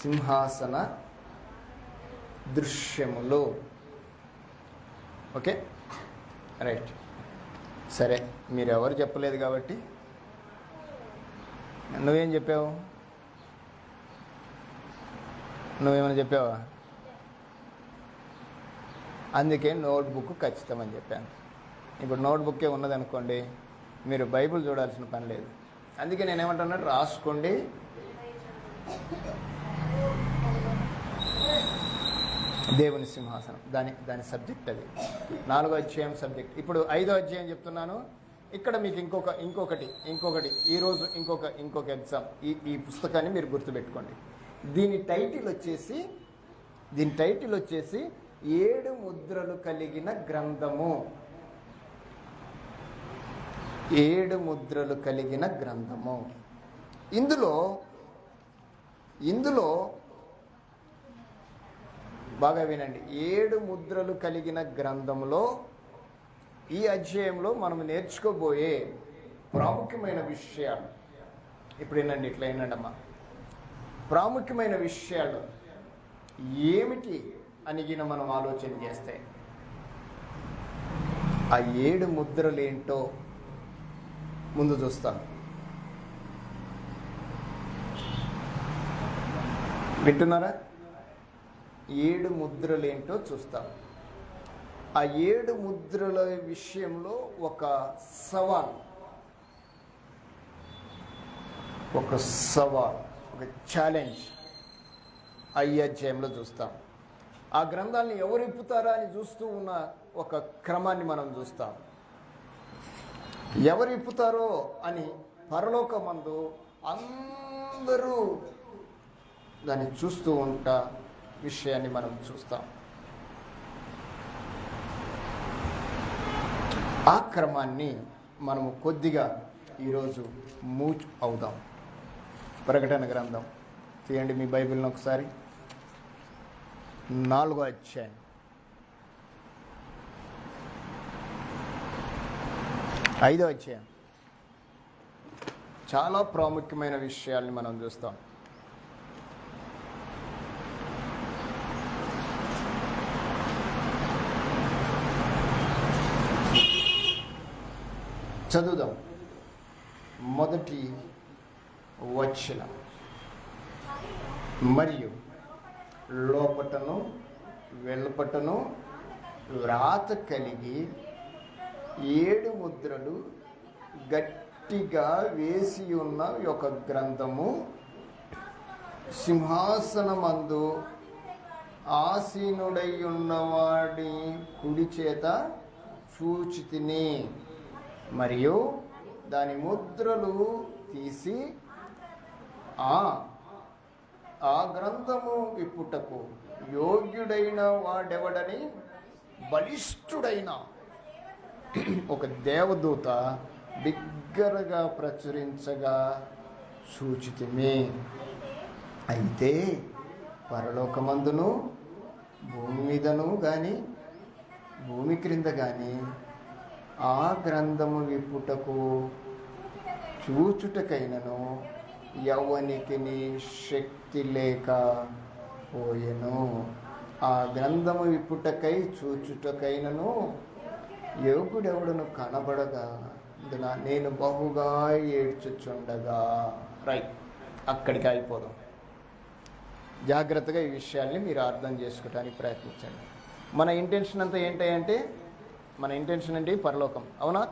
సింహాసన దృశ్యములో. Okay, right. సరే, మీరు ఎవరు చెప్పలేదు కాబట్టి నువ్వేం చెప్పావు? నువ్వేమైనా చెప్పావా? అందుకే నోట్బుక్ ఖచ్చితమని చెప్పాను. ఇప్పుడు నోట్బుక్కే ఉన్నదనుకోండి, మీరు బైబిల్ చూడాల్సిన పని లేదు. అందుకే నేనేమంటున్నా, రాసుకోండి. దేవుని సింహాసనం దాని సబ్జెక్ట్ అది. 4వ అధ్యాయం సబ్జెక్ట్. ఇప్పుడు 5వ అధ్యాయం చెప్తున్నాను. ఇక్కడ మీకు ఇంకొకటి ఈరోజు ఇంకొక ఎగ్జామ్. ఈ పుస్తకాన్ని మీరు గుర్తుపెట్టుకోండి. దీని టైటిల్ వచ్చేసి 7 ముద్రలు కలిగిన గ్రంథము. 7 ముద్రలు కలిగిన గ్రంథము. ఇందులో బాగా వినండి. 7 ముద్రలు కలిగిన గ్రంథంలో ఈ అధ్యాయంలో మనం నేర్చుకోబోయే ప్రాముఖ్యమైన విషయాలు ఇప్పుడు వినండి. ఇట్లా వినండమ్మా. ప్రాముఖ్యమైన విషయాలు ఏమిటి అని మనం ఆలోచన చేస్తే ఆ 7 ముద్రలు ఏంటో ముందు చూస్తాం. వింటున్నారా? 7 ముద్రలు ఏంటో చూస్తాం. ఆ 7 ముద్రల విషయంలో ఒక సవాల్, ఒక ఛాలెంజ్ ఈ అధ్యాయంలో చూస్తాం. ఆ గ్రంథాన్ని ఎవరు ఇప్పుతారా అని చూస్తూ ఉన్న ఒక క్రమాన్ని మనం చూస్తాం. ఎవరు ఇప్పుతారో అని పరలోకమందు అందరూ దాన్ని చూస్తూ ఉంటా విషయాన్ని మనం చూస్తాం. ఆ క్రమాన్ని మనము కొద్దిగా ఈరోజు మూవ్ అవుదాం. ప్రకటన గ్రంథం తీయండి మీ బైబిల్ని ఒకసారి. 4వ అధ్యాయం. 5వ అధ్యాయం. చాలా ప్రాముఖ్యమైన విషయాల్ని మనం చూస్తాం. చదువుదాం. మొదటి వచనం మరియు లోపటను వెలుపటను వ్రాత కలిగి 7 ముద్రలు గట్టిగా వేసి ఉన్న ఒక గ్రంథము సింహాసనమందు ఆసీనుడై ఉన్నవాడి కుడి చేత చూచితిని. మరియు దాని ముద్రలు తీసి ఆ గ్రంథము విప్పుటకు యోగ్యుడైన వాడెవడని బలిష్ఠుడైన ఒక దేవదూత బిగ్గరగా ప్రచురించగా చూచితిమి. అయితే పరలోకమందును భూమి మీదను కానీ భూమి క్రింద కానీ ఆ గ్రంథము విప్పుటకు చూచుటకైనను యవ్వనికి శక్తి లేక పోయెను. ఆ గ్రంథము విప్పుటకై చూచుటకైనను యోగుడెవడును కనబడగా నేను బహుగా ఏడ్చుచుండగా. రైట్, అక్కడికి అయిపోదాం. జాగ్రత్తగా ఈ విషయాల్ని మీరు అర్థం చేసుకోవడానికి ప్రయత్నించండి. మన ఇంటెన్షన్ అంతా ఏంటంటే మన ఇంటెన్షన్ ఏంటి? పరలోకం. అవునా?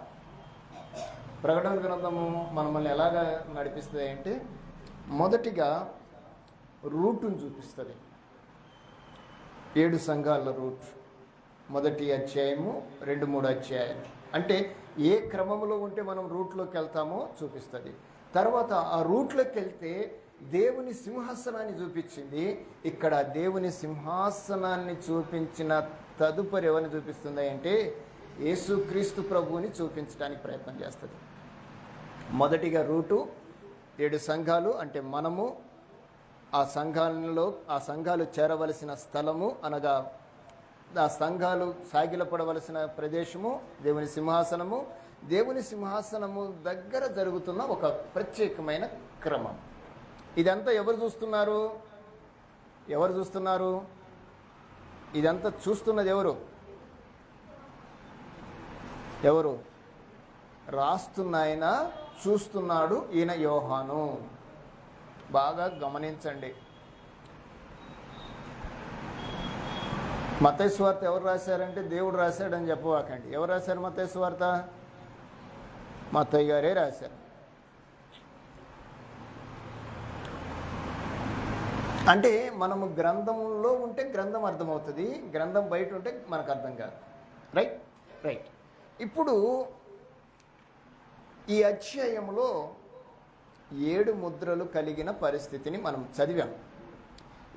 ప్రకటన గ్రంథము మనల్ని ఎలాగా నడిపిస్తుంది అంటే మొదటిగా రూటును చూపిస్తుంది. 7 సంఘాల రూట్. మొదటి అధ్యాయము 2-3 అధ్యాయాలు. అంటే ఏ క్రమంలో ఉంటే మనం రూట్లోకి వెళ్తామో చూపిస్తుంది. తర్వాత ఆ రూట్లోకి వెళ్తే దేవుని సింహాసనాన్ని చూపించింది. ఇక్కడ దేవుని సింహాసనాన్ని చూపించిన తదుపరి ఎవరిని చూపిస్తుంది అంటే యేసుక్రీస్తు ప్రభువుని చూపించడానికి ప్రయత్నం చేస్తుంది. మొదటిగా రూటు 7 సంఘాలు అంటే మనము, ఆ సంఘాలు చేరవలసిన స్థలము అనగా ఆ సంఘాలు సాగిలపడవలసిన ప్రదేశము దేవుని సింహాసనము. దేవుని సింహాసనము దగ్గర జరుగుతున్న ఒక ప్రత్యేకమైన క్రమం. ఇదంతా ఎవరు చూస్తున్నారు? ఇదంతా చూస్తున్నది ఎవరు? రాస్తున్నాయన చూస్తున్నాడు. ఈయన యోహాను. బాగా గమనించండి. మత్తయి సువార్త ఎవరు రాశారంటే దేవుడు రాశాడని చెప్పవాకండి. ఎవరు రాశారు మత్తయి సువార్త? మత్తయి గారే రాశారు. అంటే మనము గ్రంథంలో ఉంటే గ్రంథం అర్థమవుతుంది, గ్రంథం బయట ఉంటే మనకు అర్థం కాదు. రైట్. ఇప్పుడు ఈ అధ్యాయంలో 7 ముద్రలు కలిగిన పరిస్థితిని మనం చదివాం.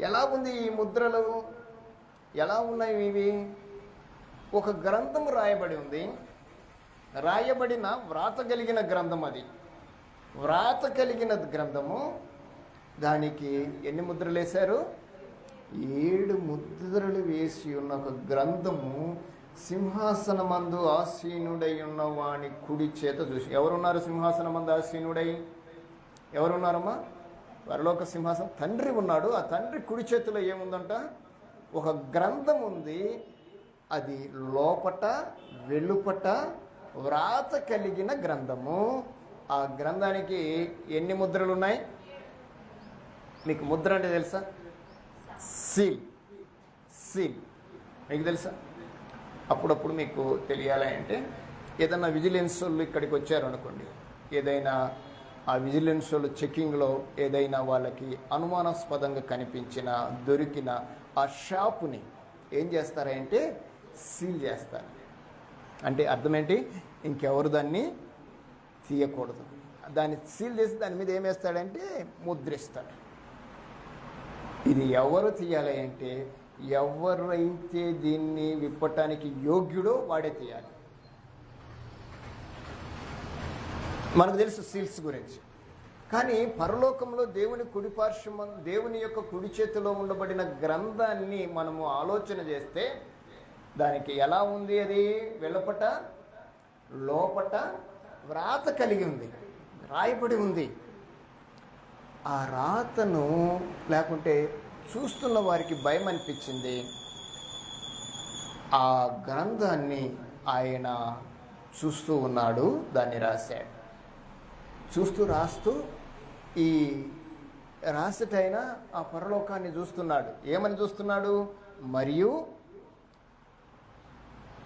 ఎలా ఉంది ఈ ముద్రలు? ఎలా ఉన్నాయి ఇవి? ఒక గ్రంథం రాయబడి ఉంది. రాయబడిన వ్రాత కలిగిన గ్రంథం. అది వ్రాత కలిగిన గ్రంథము. దానికి ఎన్ని ముద్రలు వేశారు? 7 ముద్రలు వేసి ఉన్న ఒక గ్రంథము సింహాసనమందు ఆసీనుడై ఉన్న వాని కుడి చేత చూసి. ఎవరున్నారు సింహాసనమందు ఆసీనుడై? ఎవరున్నారమ్మా? పరలోక సింహాసనం తండ్రి ఉన్నాడు. ఆ తండ్రి కుడి చేతిలో ఏముందంట? ఒక గ్రంథం ఉంది. అది లోపట వెలుపట వ్రాత కలిగిన గ్రంథము. ఆ గ్రంథానికి ఎన్ని ముద్రలు ఉన్నాయి? మీకు ముద్ర అంటే తెలుసా? సీల్. మీకు తెలుసా? అప్పుడప్పుడు మీకు తెలియాలి అంటే ఏదైనా విజిలెన్స్ వాళ్ళు ఇక్కడికి వచ్చారు అనుకోండి, ఏదైనా ఆ విజిలెన్స్ వాళ్ళు చెక్కింగ్లో ఏదైనా వాళ్ళకి అనుమానాస్పదంగా కనిపించిన దొరికిన ఆ షాపుని ఏం చేస్తారంటే సీల్ చేస్తారు. అంటే అర్థం ఏంటి? ఇంకెవరు దాన్ని తీయకూడదు. దాన్ని సీల్ చేసి దాని మీద ఏం వేస్తాడంటే ముద్రిస్తాడు. ఇది ఎవరు తీయాలి అంటే ఎవరైతే దీన్ని విప్పటానికి యోగ్యుడో వాడే తీయాలి. మనకు తెలుసు సీల్స్ గురించి. కానీ పరలోకంలో దేవుని కుడిపార్శ్వం, దేవుని యొక్క కుడి చేతిలో ఉండబడిన గ్రంథాన్ని మనము ఆలోచన చేస్తే దానికి ఎలా ఉంది? అది వెలుపట లోపట వ్రాత కలిగి ఉంది, రాయబడి ఉంది. ఆ రాతను లేకుంటే చూస్తున్న వారికి భయం అనిపించింది. ఆ గ్రంథాన్ని ఆయన చూస్తూ ఉన్నాడు, దాన్ని రాశాడు. రాస్తూ ఈ రాసటైన ఆ పరలోకాన్ని చూస్తున్నాడు. ఏమని చూస్తున్నాడు? మరియు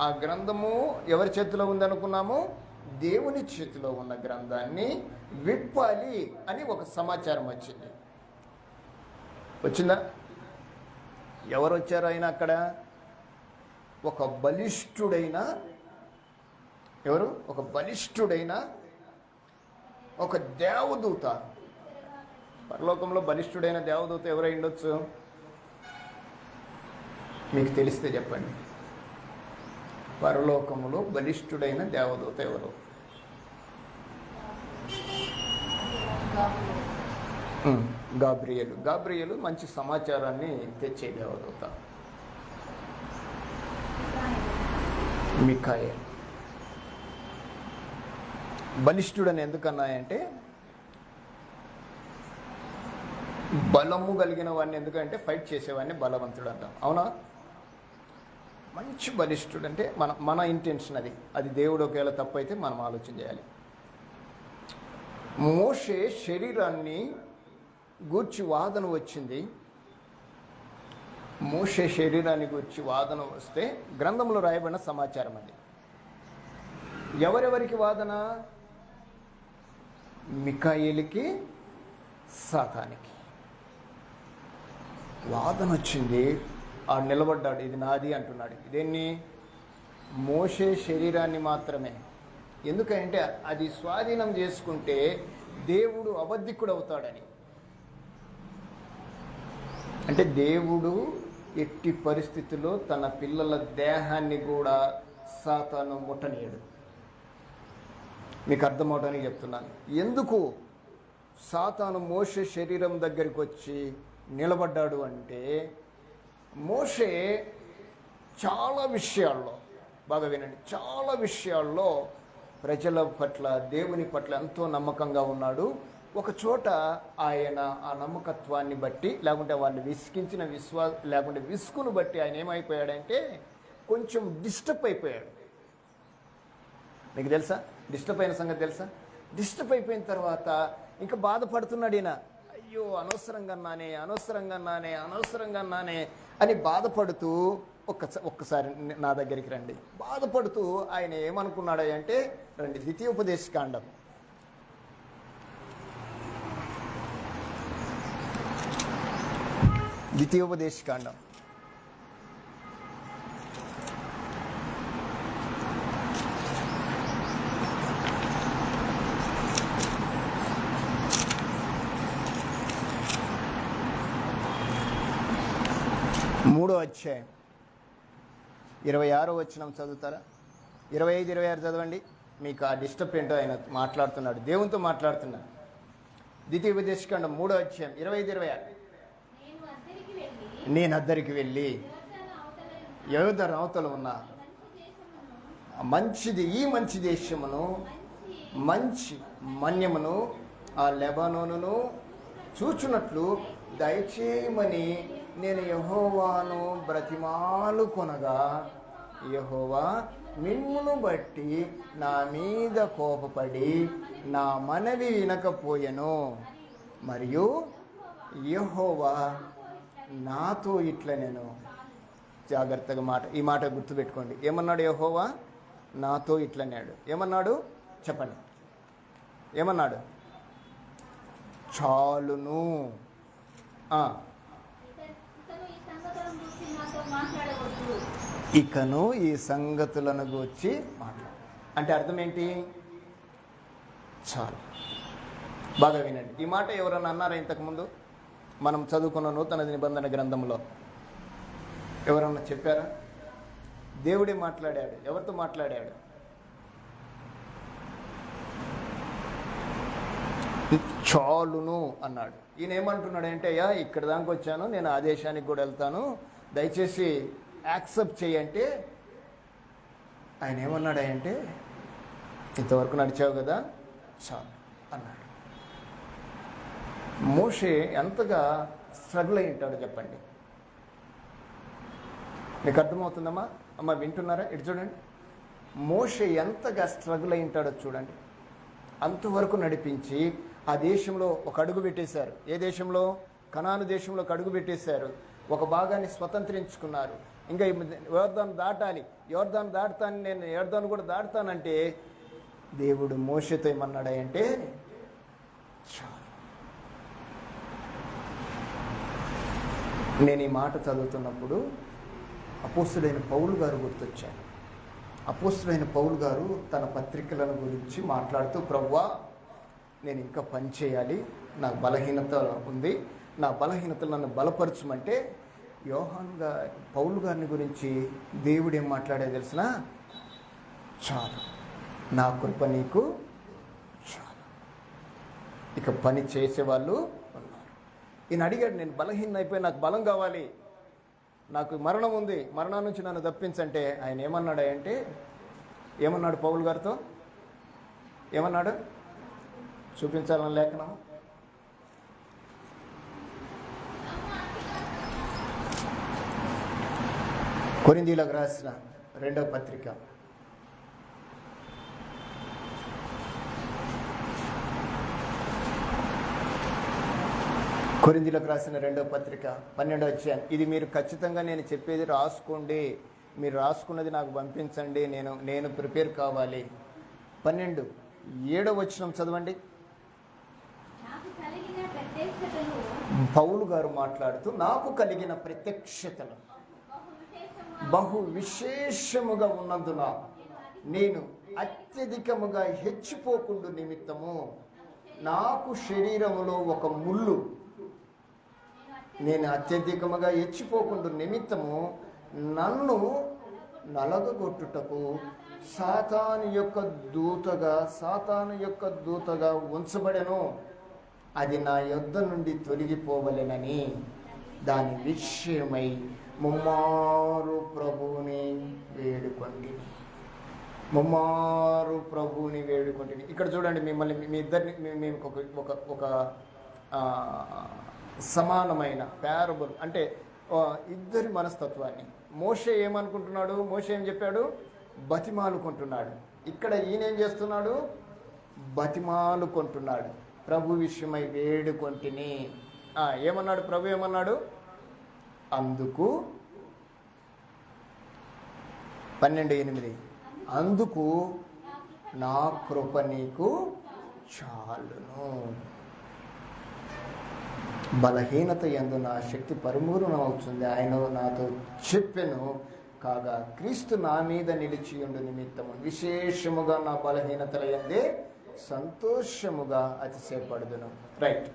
ఆ గ్రంథము ఎవరి చేతిలో ఉందనుకున్నాము? దేవుని చేతిలో ఉన్న గ్రంథాన్ని విప్పాలి అని ఒక సమాచారం వచ్చింది. వచ్చిందా? ఎవరు వచ్చారు? ఆయన అక్కడ ఒక బలిష్ఠుడైన, ఎవరు? ఒక బలిష్ఠుడైన ఒక దేవదూత. పరలోకంలో బలిష్ఠుడైన దేవదూత ఎవరై ఉండొచ్చు? మీకు తెలిస్తే చెప్పండి. పరలోకములో బలిష్ఠుడైన దేవదూత ఎవరు? గాబ్రియేలు. గాబ్రియేలు మంచి సమాచారాన్ని తెచ్చే దేవదూత. మిఖాయేలు. బలిష్ఠుడని ఎందుకన్నాయంటే బలము కలిగిన వాడిని, ఎందుకంటే ఫైట్ చేసేవాడిని బలవంతుడు అంటాం. అవునా? మంచి బలిష్ఠుడు అంటే మన ఇంటెన్షన్ అది దేవుడు ఒకవేళ తప్పు అయితే మనం ఆలోచన చేయాలి. మోషే శరీరాన్ని గూర్చి వాదన వచ్చింది. మోషే శరీరాన్ని గూర్చి వాదన వస్తే గ్రంథంలో రాయబడిన సమాచారం అది. ఎవరెవరికి వాదన? మిఖాయేలుకి, సాతానికి వాదన వచ్చింది. ఆ నిలబడ్డాడు, ఇది నాది అంటున్నాడు. ఇదేన్ని? మోషే శరీరాన్ని మాత్రమే. ఎందుకంటే అది స్వాధీనం చేసుకుంటే దేవుడు అబద్ధికుడు అవుతాడని. అంటే దేవుడు ఎట్టి పరిస్థితుల్లో తన పిల్లల దేహాన్ని కూడా సాతాను ముట్టనీయడు. మీకు అర్థమవడానికి చెప్తున్నాను. ఎందుకు సాతాను మోషే శరీరం దగ్గరికి వచ్చి నిలబడ్డాడు అంటే, మోషే చాలా విషయాల్లో, బాగా వినండి, చాలా విషయాల్లో ప్రజల పట్ల, దేవుని పట్ల ఎంతో నమ్మకంగా ఉన్నాడు. ఒక చోట ఆయన ఆ నమ్మకత్వాన్ని బట్టి, లేకుంటే వాళ్ళు విసిగించిన లేకుంటే విసుగును బట్టి ఆయన ఏమైపోయాడంటే కొంచెం డిస్టర్బ్ అయిపోయాడు. మీకు తెలుసా డిస్టర్బ్ అయిన సంగతి? తెలుసా? డిస్టర్బ్ అయిపోయిన తర్వాత ఇంకా బాధపడుతున్నాడు ఈయన. అయ్యో, అనవసరంగా నానే అని బాధపడుతూ ఒక్కసారి నా దగ్గరికి రండి. బాధపడుతూ ఆయన ఏమనుకున్నాడు అంటే, రండి, ద్వితీయోపదేశకాండం 3వ అధ్యాయం 26వ వచనం చదువుతారా? 25, 26 చదవండి. మీకు ఆ డిస్టర్బ్ ఏంటో ఆయన మాట్లాడుతున్నాడు, దేవునితో మాట్లాడుతున్నాడు. ద్వితీయోపదేశకాండం 3వ అధ్యాయం 25, 26. నేను అద్దరికి వెళ్ళి యోర్దాను అవతల ఉన్న ఈ మంచి దేశమును, మంచి మన్యమును, ఆ లెబానోనును చూచున్నట్లు దయచేయమని నేను యెహోవాను బ్రతిమాలు కొనగా, యెహోవా మిమ్మును బట్టి నా మీద కోపపడి నా మనవి వినకపోయెను. మరియు యెహోవా నాతో ఇట్లనెను. జాగ్రత్తగా ఈ మాట గుర్తుపెట్టుకోండి. ఏమన్నాడు? యెహోవా నాతో ఇట్లన్నాడు. ఏమన్నాడు? చెప్పండి. ఏమన్నాడు? చాలును. ఇకను ఈ సంగతులను గూర్చి మాట్లాడు అంటే అర్థం ఏంటి? చాలు. బాగా వినండి. ఈ మాట ఎవరన్నా అన్నారా ఇంతకుముందు? మనం చదువుకున్న నూతన నిబంధన గ్రంథంలో ఎవరన్నా చెప్పారా? దేవుడే మాట్లాడాడు. ఎవరితో మాట్లాడాడు? చాలును అన్నాడు. ఈయన ఏమంటున్నాడంటే, అయ్యా ఇక్కడ దానికి వచ్చాను, నేను ఆ దేశానికి కూడా వెళ్తాను, దయచేసి యాక్సెప్ట్ చేయంటే, ఆయన ఏమన్నాడంటే, ఇంతవరకు నడిచావు కదా, చాలు అన్నాడు. మోషే ఎంతగా స్ట్రగుల్ అయి ఉంటాడో చెప్పండి. మీకు అర్థమవుతుందమ్మా? అమ్మ వింటున్నారా? ఇటు చూడండి. మోషే ఎంతగా స్ట్రగుల్ అయి ఉంటాడో చూడండి. అంతవరకు నడిపించి ఆ దేశంలో ఒక అడుగు పెట్టేశారు. ఏ దేశంలో? కనాను దేశంలో ఒక అడుగు పెట్టేశారు. ఒక భాగాన్ని స్వతంత్రించుకున్నారు. ఇంకా యోర్దాను దాటాలి, యోర్దాను దాటుతాను, నేను యోర్దాను కూడా దాటుతానంటే దేవుడు మోషేతో ఏమన్నాడంటే, చాలు. నేను ఈ మాట చదువుతున్నప్పుడు అపోస్తుడైన పౌలు గారు గుర్తొచ్చారు. అపోస్తుడైన పౌలు గారు తన పత్రికలను గురించి మాట్లాడుతూ, ప్రభువా నేను ఇంకా పని చేయాలి, నాకు బలహీనత ఉంది, నా బలహీనతలు నన్ను బలపరచమంటే పౌలు గారిని గురించి దేవుడు ఏం మాట్లాడే తెలిసిన? చాలు, నా కృప నీకు చాలు. ఇక పని చేసేవాళ్ళు ఉన్నారు. ఈయన అడిగాడు, నేను బలహీన అయిపోయి నాకు బలం కావాలి, నాకు మరణం ఉంది, మరణం నుంచి నన్ను తప్పించంటే ఆయన ఏమన్నాడు పౌలు గారితో? ఏమన్నాడు? చూపించాలని లేఖనం. కొరింథీయులకు రాసిన 2వ పత్రిక 12వ అధ్యాయం. ఇది మీరు ఖచ్చితంగా నేను చెప్పేది రాసుకోండి, మీరు రాసుకున్నది నాకు పంపించండి, నేను ప్రిపేర్ కావాలి. 7వ వచనం చదవండి. పౌలు గారు మాట్లాడుతూ, నాకు కలిగిన ప్రత్యక్షతలు బహు విశేషముగా ఉన్నందున నేను అత్యధికముగా హెచ్చిపోకుండా నిమిత్తము నాకు శరీరములో ఒక ముళ్ళు, నేను అత్యధికముగా హెచ్చిపోకుండా నిమిత్తము నన్ను నలగగొట్టుటకు సాతాను యొక్క దూతగా ఉంచబడెను. అది నా యొద్ద నుండి తొలగిపోవలెనని దాని విషయమై ముమ్మారు ప్రభువుని వేడుకొంటిని. ఇక్కడ చూడండి, మిమ్మల్ని మీ ఇద్దరిని మేము ఒక సమానమైన ప్యారబుల్, అంటే ఇద్దరి మనస్తత్వాన్ని. మోషే ఏమనుకుంటున్నాడు? మోషే ఏం చెప్పాడు? బతిమాలుకుంటున్నాడు. ఇక్కడ ఈయన ఏం చేస్తున్నాడు? బతిమాలుకుంటున్నాడు. ప్రభు విషయమై వేడుకొంటిని. ఏమన్నాడు ప్రభు? ఏమన్నాడు? అందుకు 12:8 అందుకు నా కృప నీకు చాలును, బలహీనత యందు నా శక్తి పరిపూర్ణం అవుతుంది. ఆయన నాతో చెప్పెను కాగా క్రీస్తు నా మీద నిలిచియుండు నిమిత్తము విశేషముగా నా బలహీనతల యందే సంతోషముగా అతిశయపడుదును. రైట్,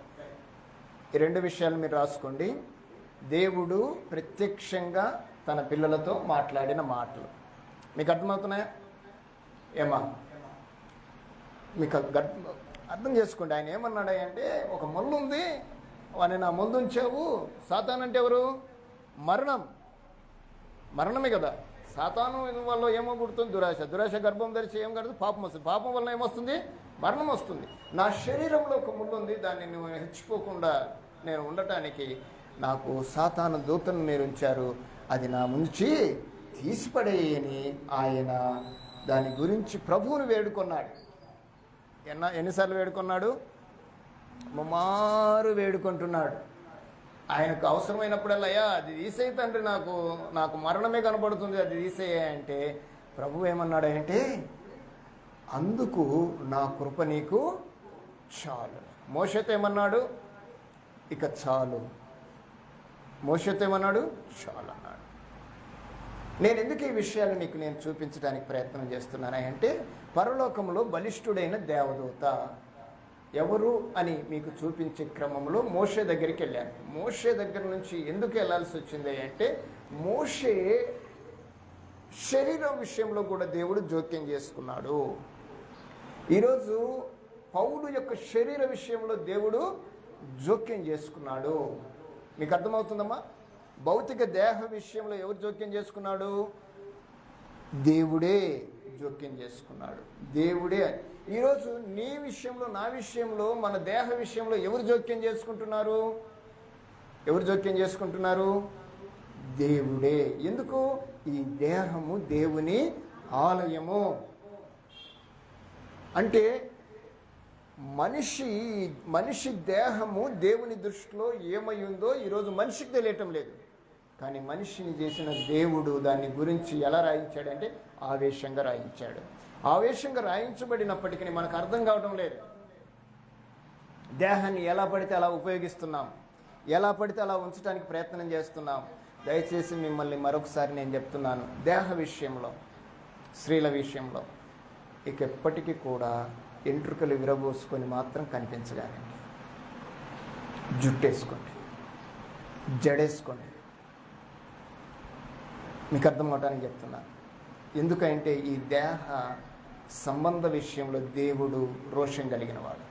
ఈ 2 విషయాలు మీరు రాసుకోండి. దేవుడు ప్రత్యక్షంగా తన పిల్లలతో మాట్లాడిన మాటలు మీకు అర్థమవుతున్నాయా? ఏమా మీకు అర్థం చేసుకోండి. ఆయన ఏమన్నాడు అంటే, ఒక ముళ్ళు ఉంది, వాడిని నా ముందు ఉంచావు. సాతాను అంటే ఎవరు? మరణమే కదా. సాతాను వల్ల ఏమో పుడుతుంది? దురాశ గర్భం ధరిచి ఏం కడుతుంది? పాపం వస్తుంది. పాపం వల్ల ఏమొస్తుంది? మరణం వస్తుంది. నా శరీరంలో ఒక ముళ్ళు ఉంది, దాన్ని నువ్వు హెచ్చిపోకుండా నేను ఉండటానికి నాకు సాతాను దూతను మీరు ఉంచారు, అది నా నుంచి తీసిపడేయని ఆయన దాని గురించి ప్రభువుని వేడుకొన్నాడు. ఎన్నిసార్లు వేడుకొన్నాడు? ముమ్మారు వేడుకుంటున్నాడు. ఆయనకు అవసరమైనప్పుడల్లా, అయ్యా అది తీసేయి తండ్రి, నాకు మరణమే కనబడుతుంది, అది తీసేయ అంటే ప్రభు ఏమన్నాడంటే, అందుకు నా కృప నీకు చాలు. మోషేతో ఏమన్నాడు? ఇక చాలు. మోషేతో ఏమన్నాడు? చాలు అన్నాడు. నేను ఎందుకు ఈ విషయాలు మీకు నేను చూపించడానికి ప్రయత్నం చేస్తున్నానంటే, పరలోకంలో బలిష్ఠుడైన దేవదూత ఎవరు అని మీకు చూపించే క్రమంలో మోషే దగ్గరికి వెళ్ళాను. మోషే దగ్గర నుంచి ఎందుకు వెళ్ళాల్సి వచ్చింది అంటే, మోషే శరీరం విషయంలో కూడా దేవుడు జోక్యం చేసుకున్నాడు. ఈరోజు పౌలు యొక్క శరీర విషయంలో దేవుడు జోక్యం చేసుకున్నాడు. మీకు అర్థమవుతుందమ్మా? భౌతిక దేహ విషయంలో ఎవరు జోక్యం చేసుకున్నాడు? దేవుడే జోక్యం చేసుకున్నాడు. దేవుడే. ఈరోజు నీ విషయంలో, నా విషయంలో, మన దేహ విషయంలో ఎవరు జోక్యం చేసుకుంటున్నారు? దేవుడే. ఎందుకు? ఈ దేహము దేవుని ఆలయము. అంటే మనిషి దేహము దేవుని దృష్టిలో ఏమై ఉందో ఈరోజు మనిషికి తెలియటం లేదు. కానీ మనిషిని చేసిన దేవుడు దాని గురించి ఎలా రాయించాడంటే ఆవేశంగా రాయించాడు. ఆవేశంగా రాయించబడినప్పటికీ మనకు అర్థం కావడం లేదు. దేహాన్ని ఎలా పడితే అలా ఉపయోగిస్తున్నాం, ఎలా పడితే అలా ఉంచడానికి ప్రయత్నం చేస్తున్నాం. దయచేసి మిమ్మల్ని మరొకసారి నేను చెప్తున్నాను, దేహ విషయంలో, స్త్రీల విషయంలో ఇక ఎప్పటికీ కూడా ఎంట్రుకలు విరబోసుకొని మాత్రం కనిపించగానండి. జుట్టేసుకోండి, జడేసుకోండి. మీకు అర్థం అవడానికి చెప్తున్నాను. ఎందుకంటే ఈ దేహ సంబంధ విషయంలో దేవుడు రోషం కలిగిన వాడు.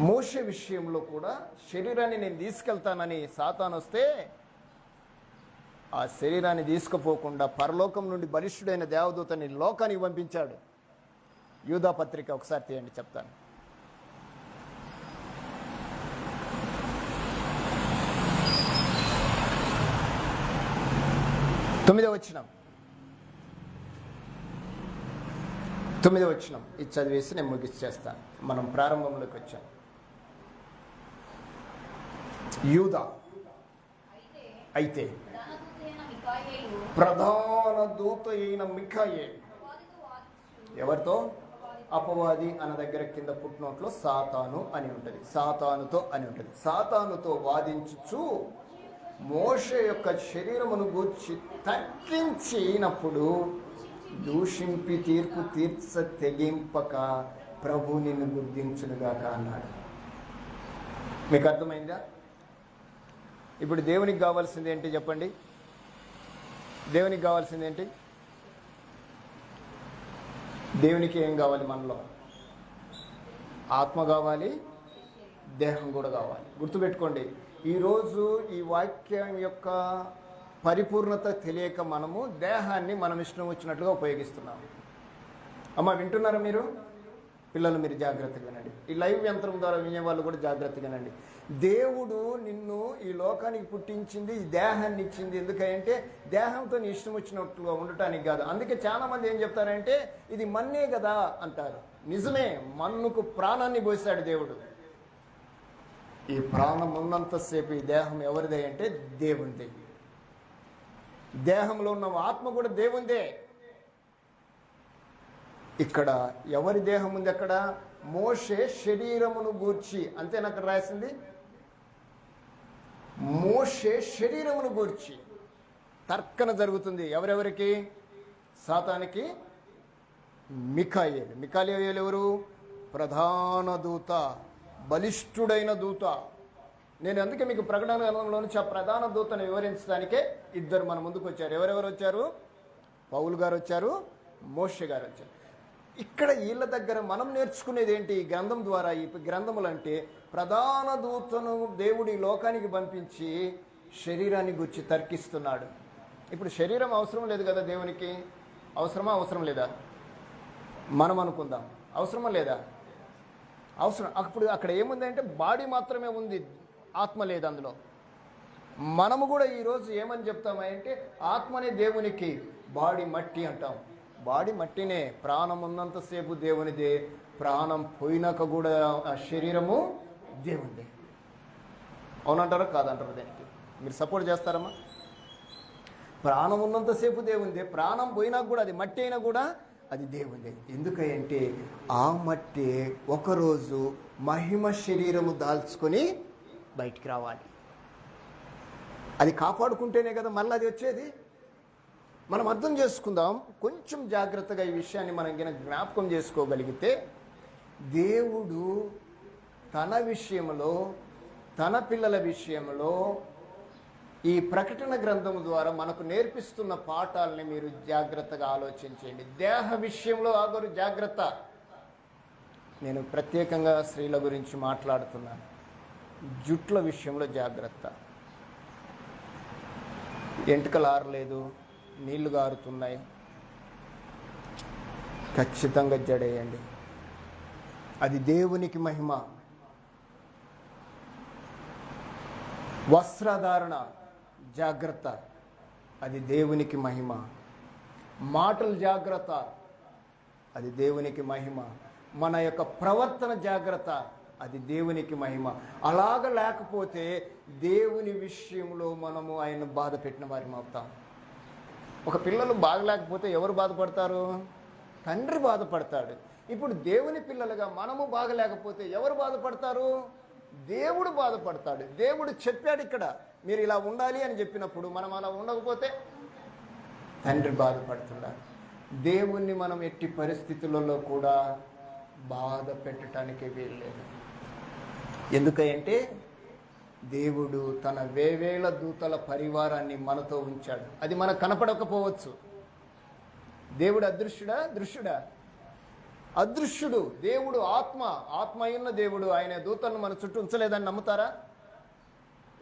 మోషే విషయంలో కూడా శరీరాన్ని నేను తీసుకెళ్తానని సాతాను వస్తే ఆ శరీరాన్ని తీసుకుపోకుండా పరలోకం నుండి బలిష్ఠుడైన దేవదూతని లోకానికి పంపించాడు. యూదా పత్రిక ఒకసారి తీయండి, చెప్తాను. తొమ్మిదవ వచనం ఇది చదివేసి నేను ముగిచ్చేస్తాను. మనం ప్రారంభంలోకి వచ్చాం. యూదా అయితే ప్రధాన దూత అయిన మిఖాయేలు ఎవరితో? అపవాది అన్న దగ్గర కింద పుట్టినట్లో సాతాను అని ఉంటుంది, సాతానుతో అని ఉంటుంది. సాతానుతో వాదించుచు మోషే యొక్క శరీరమును గూర్చి తగ్గించినప్పుడు దూషింపి తీర్పు తీర్చ తెగింపక ప్రభు నిన్ను గుర్తించునుగాక అన్నాడు. మీకు అర్థమైందా? ఇప్పుడు దేవునికి కావాల్సింది ఏంటి చెప్పండి? దేవునికి కావాల్సింది ఏంటి? దేవునికి ఏం కావాలి? మనలో ఆత్మ కావాలి, దేహం కూడా కావాలి. గుర్తుపెట్టుకోండి, ఈరోజు ఈ వాక్యం యొక్క పరిపూర్ణత తెలియక మనము దేహాన్ని మనం ఇష్టం వచ్చినట్లుగా ఉపయోగిస్తున్నాము. అమ్మ వింటున్నారా మీరు? పిల్లలు మీరు జాగ్రత్తగా వినండి. ఈ లైవ్ యంత్రం ద్వారా వినే వాళ్ళు కూడా జాగ్రత్తగా వినండి. దేవుడు నిన్ను ఈ లోకానికి పుట్టించింది, ఈ దేహాన్ని ఇచ్చింది ఎందుకంటే దేహంతో నీ ఇష్టం వచ్చినట్లుగా ఉండటానికి కాదు. అందుకే చాలా మంది ఏం చెప్తారంటే ఇది మన్నే కదా అంటారు. నిజమే, మన్నుకు ప్రాణాన్ని పోసాడు దేవుడు. ఈ ప్రాణం ఉన్నంతసేపు ఈ దేహం ఎవరిదే అంటే దేవునిదే. దేహంలో ఉన్న ఆత్మ కూడా దేవునిదే. ఇక్కడ ఎవరి దేహం ఉంది? అక్కడ మోషే శరీరమును గూర్చి, అంతేనా అక్కడ రాసింది? మోషే శరీరమును గూర్చి తర్కన జరుగుతుంది. ఎవరెవరికి? సాతానికి, మిఖాయేలు. మిఖాయేలు ఎవరు? ప్రధాన దూత, బలిష్ఠుడైన దూత. నేను అందుకే మీకు ప్రకటన గ్రంథంలో నుంచి ఆ ప్రధాన దూతను వివరించడానికే ఇద్దరు మన ముందుకు వచ్చారు. ఎవరెవరు వచ్చారు? పౌలు గారు వచ్చారు, మోషే గారు వచ్చారు. ఇక్కడ వీళ్ళ దగ్గర మనం నేర్చుకునేది ఏంటి ఈ గ్రంథం ద్వారా? ఈ గ్రంథములు అంటే ప్రధాన దూతను దేవుడి లోకానికి పంపించి శరీరాన్ని గురించి తర్కిస్తున్నాడు. ఇప్పుడు శరీరం అవసరం లేదు కదా దేవునికి? అవసరమా? అవసరం లేదా? మనం అనుకుందాం, అవసరమా లేదా? అవసరం. అప్పుడు అక్కడ ఏముందంటే బాడీ మాత్రమే ఉంది, ఆత్మ లేదు అందులో. మనము కూడా ఈరోజు ఏమని చెప్తామంటే ఆత్మనే దేవునికి, బాడీ మట్టి అంటాం. బాడీ మట్టినే, ప్రాణం ఉన్నంతసేపు దేవునిదే, ప్రాణం పోయినాక కూడా ఆ శరీరము దేవునిదే. అవునంటారా కాదంటారా? దానికి మీరు సపోర్ట్ చేస్తారమ్మా? ప్రాణం ఉన్నంతసేపు దేవునిదే, ప్రాణం పోయినాక కూడా అది మట్టి అయినా కూడా అది దేవునిదే. ఎందుకంటే ఆ మట్టి ఒకరోజు మహిమ శరీరము దాల్చుకొని బయటికి రావాలి. అది కాపాడుకుంటేనే కదా మళ్ళీ అది వచ్చేది. మనం అర్థం చేసుకుందాం కొంచెం జాగ్రత్తగా. ఈ విషయాన్ని మనం జ్ఞాపకం చేసుకోగలిగితే దేవుడు తన విషయంలో, తన పిల్లల విషయంలో ఈ ప్రకటన గ్రంథం ద్వారా మనకు నేర్పిస్తున్న పాఠాలని మీరు జాగ్రత్తగా ఆలోచించండి. దేహ విషయంలో ఆగరు జాగ్రత్త. నేను ప్రత్యేకంగా స్త్రీల గురించి మాట్లాడుతున్నాను. జుట్ల విషయంలో జాగ్రత్త. ఎంటుకలు ఆరలేదు, నీళ్లు గారుతున్నాయి, ఖచ్చితంగా జడేయండి. అది దేవునికి మహిమ. వస్త్రధారణ జాగ్రత్త, అది దేవునికి మహిమ. మాటలు జాగ్రత్త, అది దేవునికి మహిమ. మన యొక్క ప్రవర్తన జాగ్రత్త, అది దేవునికి మహిమ. అలాగ లేకపోతే దేవుని విషయంలో మనము ఆయన బాధ పెట్టిన వారిని అవుతాం. ఒక పిల్లలు బాగలేకపోతే ఎవరు బాధపడతారు? తండ్రి బాధపడతాడు. ఇప్పుడు దేవుని పిల్లలుగా మనము బాగలేకపోతే ఎవరు బాధపడతారు? దేవుడు బాధపడతాడు. దేవుడు చెప్పాడు ఇక్కడ మీరు ఇలా ఉండాలి అని చెప్పినప్పుడు మనం అలా ఉండకపోతే తండ్రి బాధపడుతున్నాడు. దేవుణ్ణి మనం ఎట్టి పరిస్థితులలో కూడా బాధ పెట్టడానికి వీల్లేదు. ఎందుకంటే దేవుడు తన వేవేల దూతల పరివారాన్ని మనతో ఉంచాడు. అది మనకు కనపడకపోవచ్చు. దేవుడు అదృశ్యుడా? దృశ్యుడా? అదృశ్యుడు. దేవుడు ఆత్మ అయిన దేవుడు. ఆయన దూతలను మన చుట్టూ ఉంచలేదని నమ్ముతారా?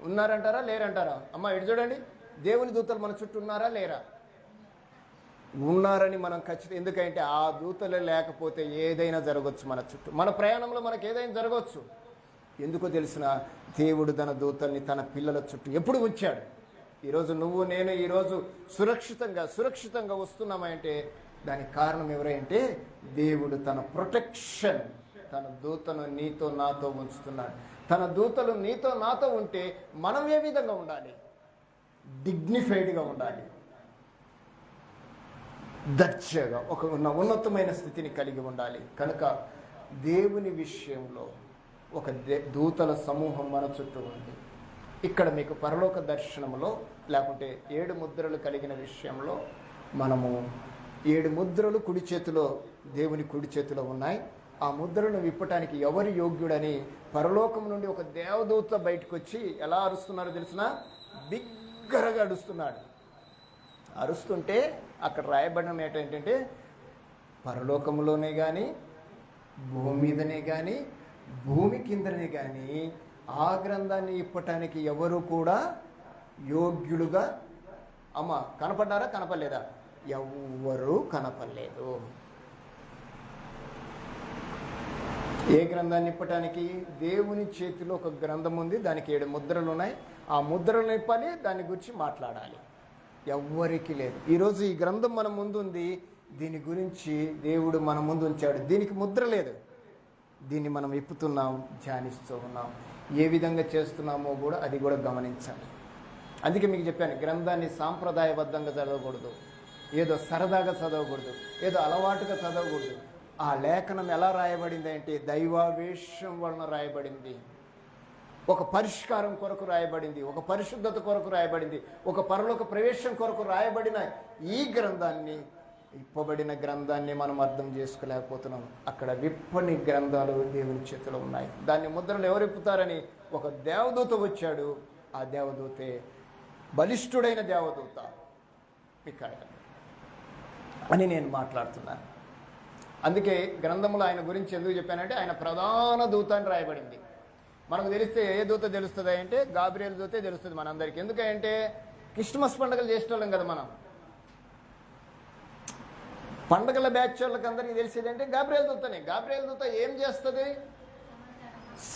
ఉన్నారంటారా? లేరంటారా? అమ్మ ఇటు చూడండి, దేవుని దూతలు మన చుట్టూ ఉన్నారా లేరా? ఉన్నారని మనం ఖచ్చితంగా. ఎందుకంటే ఆ దూతలు లేకపోతే ఏదైనా జరగవచ్చు మన చుట్టూ. మన ప్రయాణంలో మనకు ఏదైనా జరగవచ్చు. ఎందుకో తెలిసిన, దేవుడు తన దూతల్ని తన పిల్లల చుట్టూ ఎప్పుడు ఉంచాడు. ఈరోజు నువ్వు నేను ఈరోజు సురక్షితంగా వస్తున్నామంటే దానికి కారణం ఎవరంటే దేవుడు తన ప్రొటెక్షన్, తన దూతను నీతో నాతో ఉంచుతున్నాడు. తన దూతలు నీతో నాతో ఉంటే మనం ఏ విధంగా ఉండాలి? డిగ్నిఫైడ్గా ఉండాలి, దర్జాగా ఒక ఉన్నతమైన స్థితిని కలిగి ఉండాలి. కనుక దేవుని విషయంలో ఒక దూతల సమూహం మన చుట్టూ ఉంది. ఇక్కడ మీకు పరలోక దర్శనంలో లేకుంటే 7 ముద్రలు కలిగిన విషయంలో మనము 7 ముద్రలు కుడి చేతిలో, దేవుని కుడి చేతిలో ఉన్నాయి. ఆ ముద్రను విప్పటానికి ఎవరు యోగ్యుడని పరలోకం నుండి ఒక దేవదూత బయటకు వచ్చి ఎలా అరుస్తున్నారో తెలిసిన, బిగ్గరగా అరుస్తున్నాడు. అరుస్తుంటే అక్కడ రాయబడడం ఏంటంటే పరలోకంలోనే కానీ భూమి మీదనే కానీ భూమి కిందనే కానీ ఆ గ్రంథాన్ని ఇప్పటానికి ఎవరు కూడా యోగ్యులుగా, అమ్మ కనపడ్డారా? కనపడలేదా? ఎవ్వరూ కనపడలేదు. ఏ గ్రంథాన్ని ఇప్పటానికి? దేవుని చేతిలో ఒక గ్రంథం ఉంది, దానికి 7 ముద్రలు ఉన్నాయి. ఆ ముద్రలు ఇప్పాలి, దాని గురించి మాట్లాడాలి. ఎవ్వరికి లేదు. ఈరోజు ఈ గ్రంథం మన ముందు ఉంది, దీని గురించి దేవుడు మన ముందు ఉంచాడు. దీనికి ముద్ర లేదు. దీన్ని మనం ఇప్పుతున్నాం, ధ్యానిస్తూ ఉన్నాం. ఏ విధంగా చేస్తున్నామో కూడా అది కూడా గమనించాలి. అందుకే మీకు చెప్పాను, గ్రంథాన్ని సాంప్రదాయబద్ధంగా చదవకూడదు, ఏదో సరదాగా చదవకూడదు, ఏదో అలవాటుగా చదవకూడదు. ఆ లేఖనం ఎలా రాయబడింది అంటే దైవావేశం వలన రాయబడింది, ఒక పరిష్కారం కొరకు రాయబడింది, ఒక పరిశుద్ధత కొరకు రాయబడింది, ఒక పరలోక ప్రవేశం కొరకు రాయబడిన ఈ గ్రంథాన్ని, ఇప్పబడిన గ్రంథాన్ని మనం అర్థం చేసుకోలేకపోతున్నాం. అక్కడ విప్పని గ్రంథాలు దేవుని చేతిలో ఉన్నాయి. దాన్ని ముద్రలు ఎవరు విప్పుతారని ఒక దేవదూత వచ్చాడు. ఆ దేవదూతే బలిష్ఠుడైన దేవదూత మిఖాయేలు అని నేను మాట్లాడుతున్నాను. అందుకే గ్రంథంలో ఆయన గురించి ఎందుకు చెప్పానంటే ఆయన ప్రధాన దూత అని రాయబడింది. మనకు తెలిస్తే ఏ దూత తెలుస్తుంది అంటే గాబ్రియల్ దూతే తెలుస్తుంది మనందరికీ. ఎందుకంటే క్రిస్మస్ పండుగలు చేసేటోళ్ళం కదా మనం. పండుగల బ్యాచ్ వాళ్ళకి అందరికీ తెలిసేది అంటే గాబ్రియల్ దూతనే. గాబ్రియల్ దూత ఏం చేస్తుంది?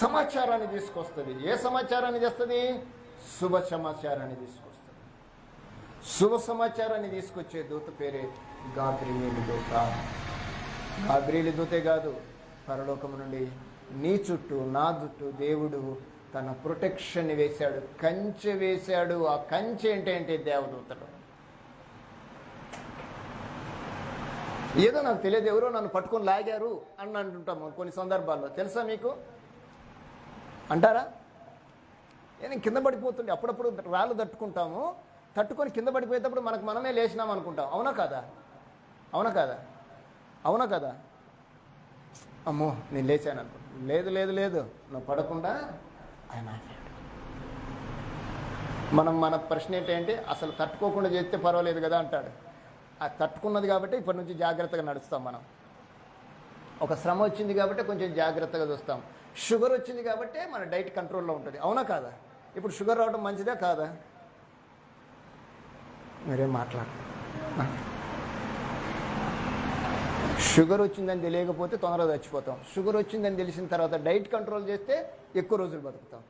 సమాచారాన్ని తీసుకొస్తుంది. ఏ సమాచారాన్ని చేస్తుంది? శుభ సమాచారాన్ని తీసుకొస్తుంది. శుభ సమాచారాన్ని తీసుకొచ్చే దూత పేరే గాబ్రియల్ దూత. గాబ్రియల్ దూతే కాదు, పరలోకం నుండి నీ చుట్టూ నా చుట్టూ దేవుడు తన ప్రొటెక్షన్ వేశాడు, కంచె వేశాడు. ఆ కంచె ఏంటంటే దేవదూతలు. ఏదో నాకు తెలియదు, ఎవరో నన్ను పట్టుకొని లాగారు అని అంటుంటాము కొన్ని సందర్భాల్లో. తెలుసా మీకు? అంటారా? నేను కింద పడిపోతుండే అప్పుడప్పుడు రాళ్ళు తట్టుకుంటాము, తట్టుకొని కింద పడిపోయేటప్పుడు మనమే లేచినాం అనుకుంటాం. అవునా కాదా? అవునా కాదా? అవునా కదా? అమ్మో నేను లేచాను అనుకో. లేదు లేదు లేదు, నువ్వు పడకుండా ఆయన మన ప్రశ్న ఏంటంటే అసలు తట్టుకోకుండా చేస్తే పర్వాలేదు కదా అంటాడు. ఆ తట్టుకున్నది కాబట్టి ఇప్పటి నుంచి జాగ్రత్తగా నడుస్తాం మనం. ఒక శ్రమ వచ్చింది కాబట్టి కొంచెం జాగ్రత్తగా చూస్తాం. షుగర్ వచ్చింది కాబట్టి మన డైట్ కంట్రోల్లో ఉంటుంది. అవునా కాదా? ఇప్పుడు షుగర్ రావడం మంచిదా కాదా? మీరేం మాట్లాడండి. షుగర్ వచ్చిందని తెలియకపోతే తొందరగా చచ్చిపోతాం. షుగర్ వచ్చిందని తెలిసిన తర్వాత డైట్ కంట్రోల్ చేస్తే ఎక్కువ రోజులు బతుకుతాం.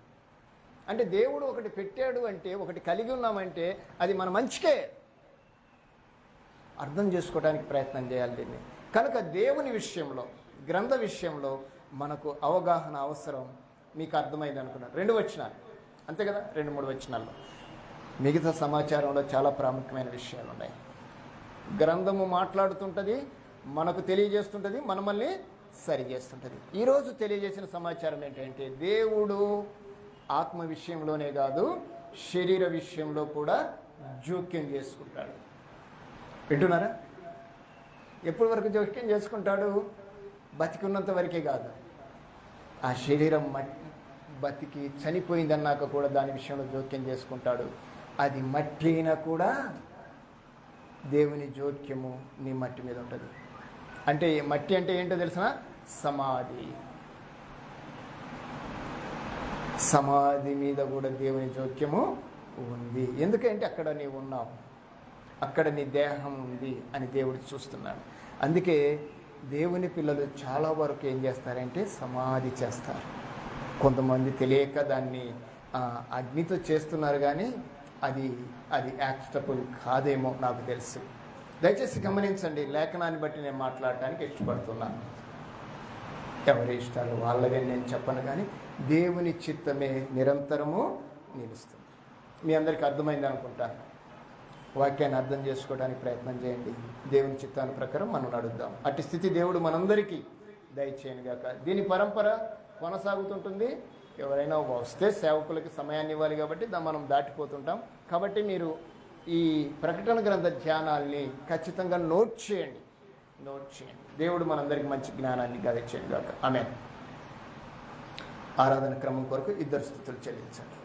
అంటే దేవుడు ఒకటి పెట్టాడు అంటే, ఒకటి కలిగి ఉన్నామంటే అది మన మంచికే. అర్థం చేసుకోవడానికి ప్రయత్నం చేయాలి దీన్ని. కనుక దేవుని విషయంలో గ్రంథ విషయంలో మనకు అవగాహన అవసరం. మీకు అర్థమైంది అనుకున్నాను. 2 వచనాలు అంతే కదా, 2-3 వచనాల్లో. మిగతా సమాచారంలో చాలా ప్రాముఖ్యమైన విషయాలు ఉన్నాయి. గ్రంథము మాట్లాడుతుంటుంది, మనకు తెలియజేస్తుంటుంది, మనల్ని సరి చేస్తుంటుంది. ఈరోజు తెలియజేసిన సమాచారం ఏంటంటే దేవుడు ఆత్మ విషయంలోనే కాదు, శరీర విషయంలో కూడా జోక్యం చేసుకుంటాడు. వింటున్నారా? ఎప్పటి వరకు జోక్యం చేసుకుంటాడు? బతికున్నంత వరకే కాదు, ఆ శరీరం బతికి చనిపోయిందన్నాక కూడా దాని విషయంలో జోక్యం చేసుకుంటాడు. అది మట్టి అయినా కూడా దేవుని జోక్యము నీ మట్టి మీద ఉంటుంది. అంటే మట్టి అంటే ఏంటో తెలిసిన? సమాధి. సమాధి మీద కూడా దేవుని జోక్యము ఉంది. ఎందుకంటే అక్కడ నీవు ఉన్నావు, అక్కడ నీ దేహం ఉంది అని దేవుడు చూస్తున్నాడు. అందుకే దేవుని పిల్లలు చాలా వరకు ఏం చేస్తారంటే సమాధి చేస్తారు. కొంతమంది తెలియక దాన్ని అగ్నితో చేస్తున్నారు, కానీ అది యాక్సెప్టబుల్ కాదేమో నాకు తెలుసు. దయచేసి గమనించండి, లేఖనాన్ని బట్టి నేను మాట్లాడటానికి ఇష్టపడుతున్నాను. ఎవరి ఇష్టాలు వాళ్ళవే నేను చెప్పను, కానీ దేవుని చిత్తమే నిరంతరము నిలుస్తుంది. మీ అందరికీ అర్థమైంది అనుకుంటాను. వాక్యాన్ని అర్థం చేసుకోవడానికి ప్రయత్నం చేయండి. దేవుని చిత్తాన్ని ప్రకారం మనం నడుద్దాం. అట్టి స్థితి దేవుడు మనందరికీ దయచేయను గాక. దీని పరంపర కొనసాగుతుంటుంది. ఎవరైనా వస్తే సేవకులకి సమయాన్ని ఇవ్వాలి కాబట్టి మనం దాటిపోతుంటాం. కాబట్టి మీరు ఈ ప్రకటన గ్రంథ ధ్యానాల్ని ఖచ్చితంగా నోట్ చేయండి. దేవుడు మనందరికీ మంచి జ్ఞానాన్ని దయచేయను గాక. ఆమేన్. ఆరాధన క్రమం కొరకు 2 స్తుతులు చెల్లించండి.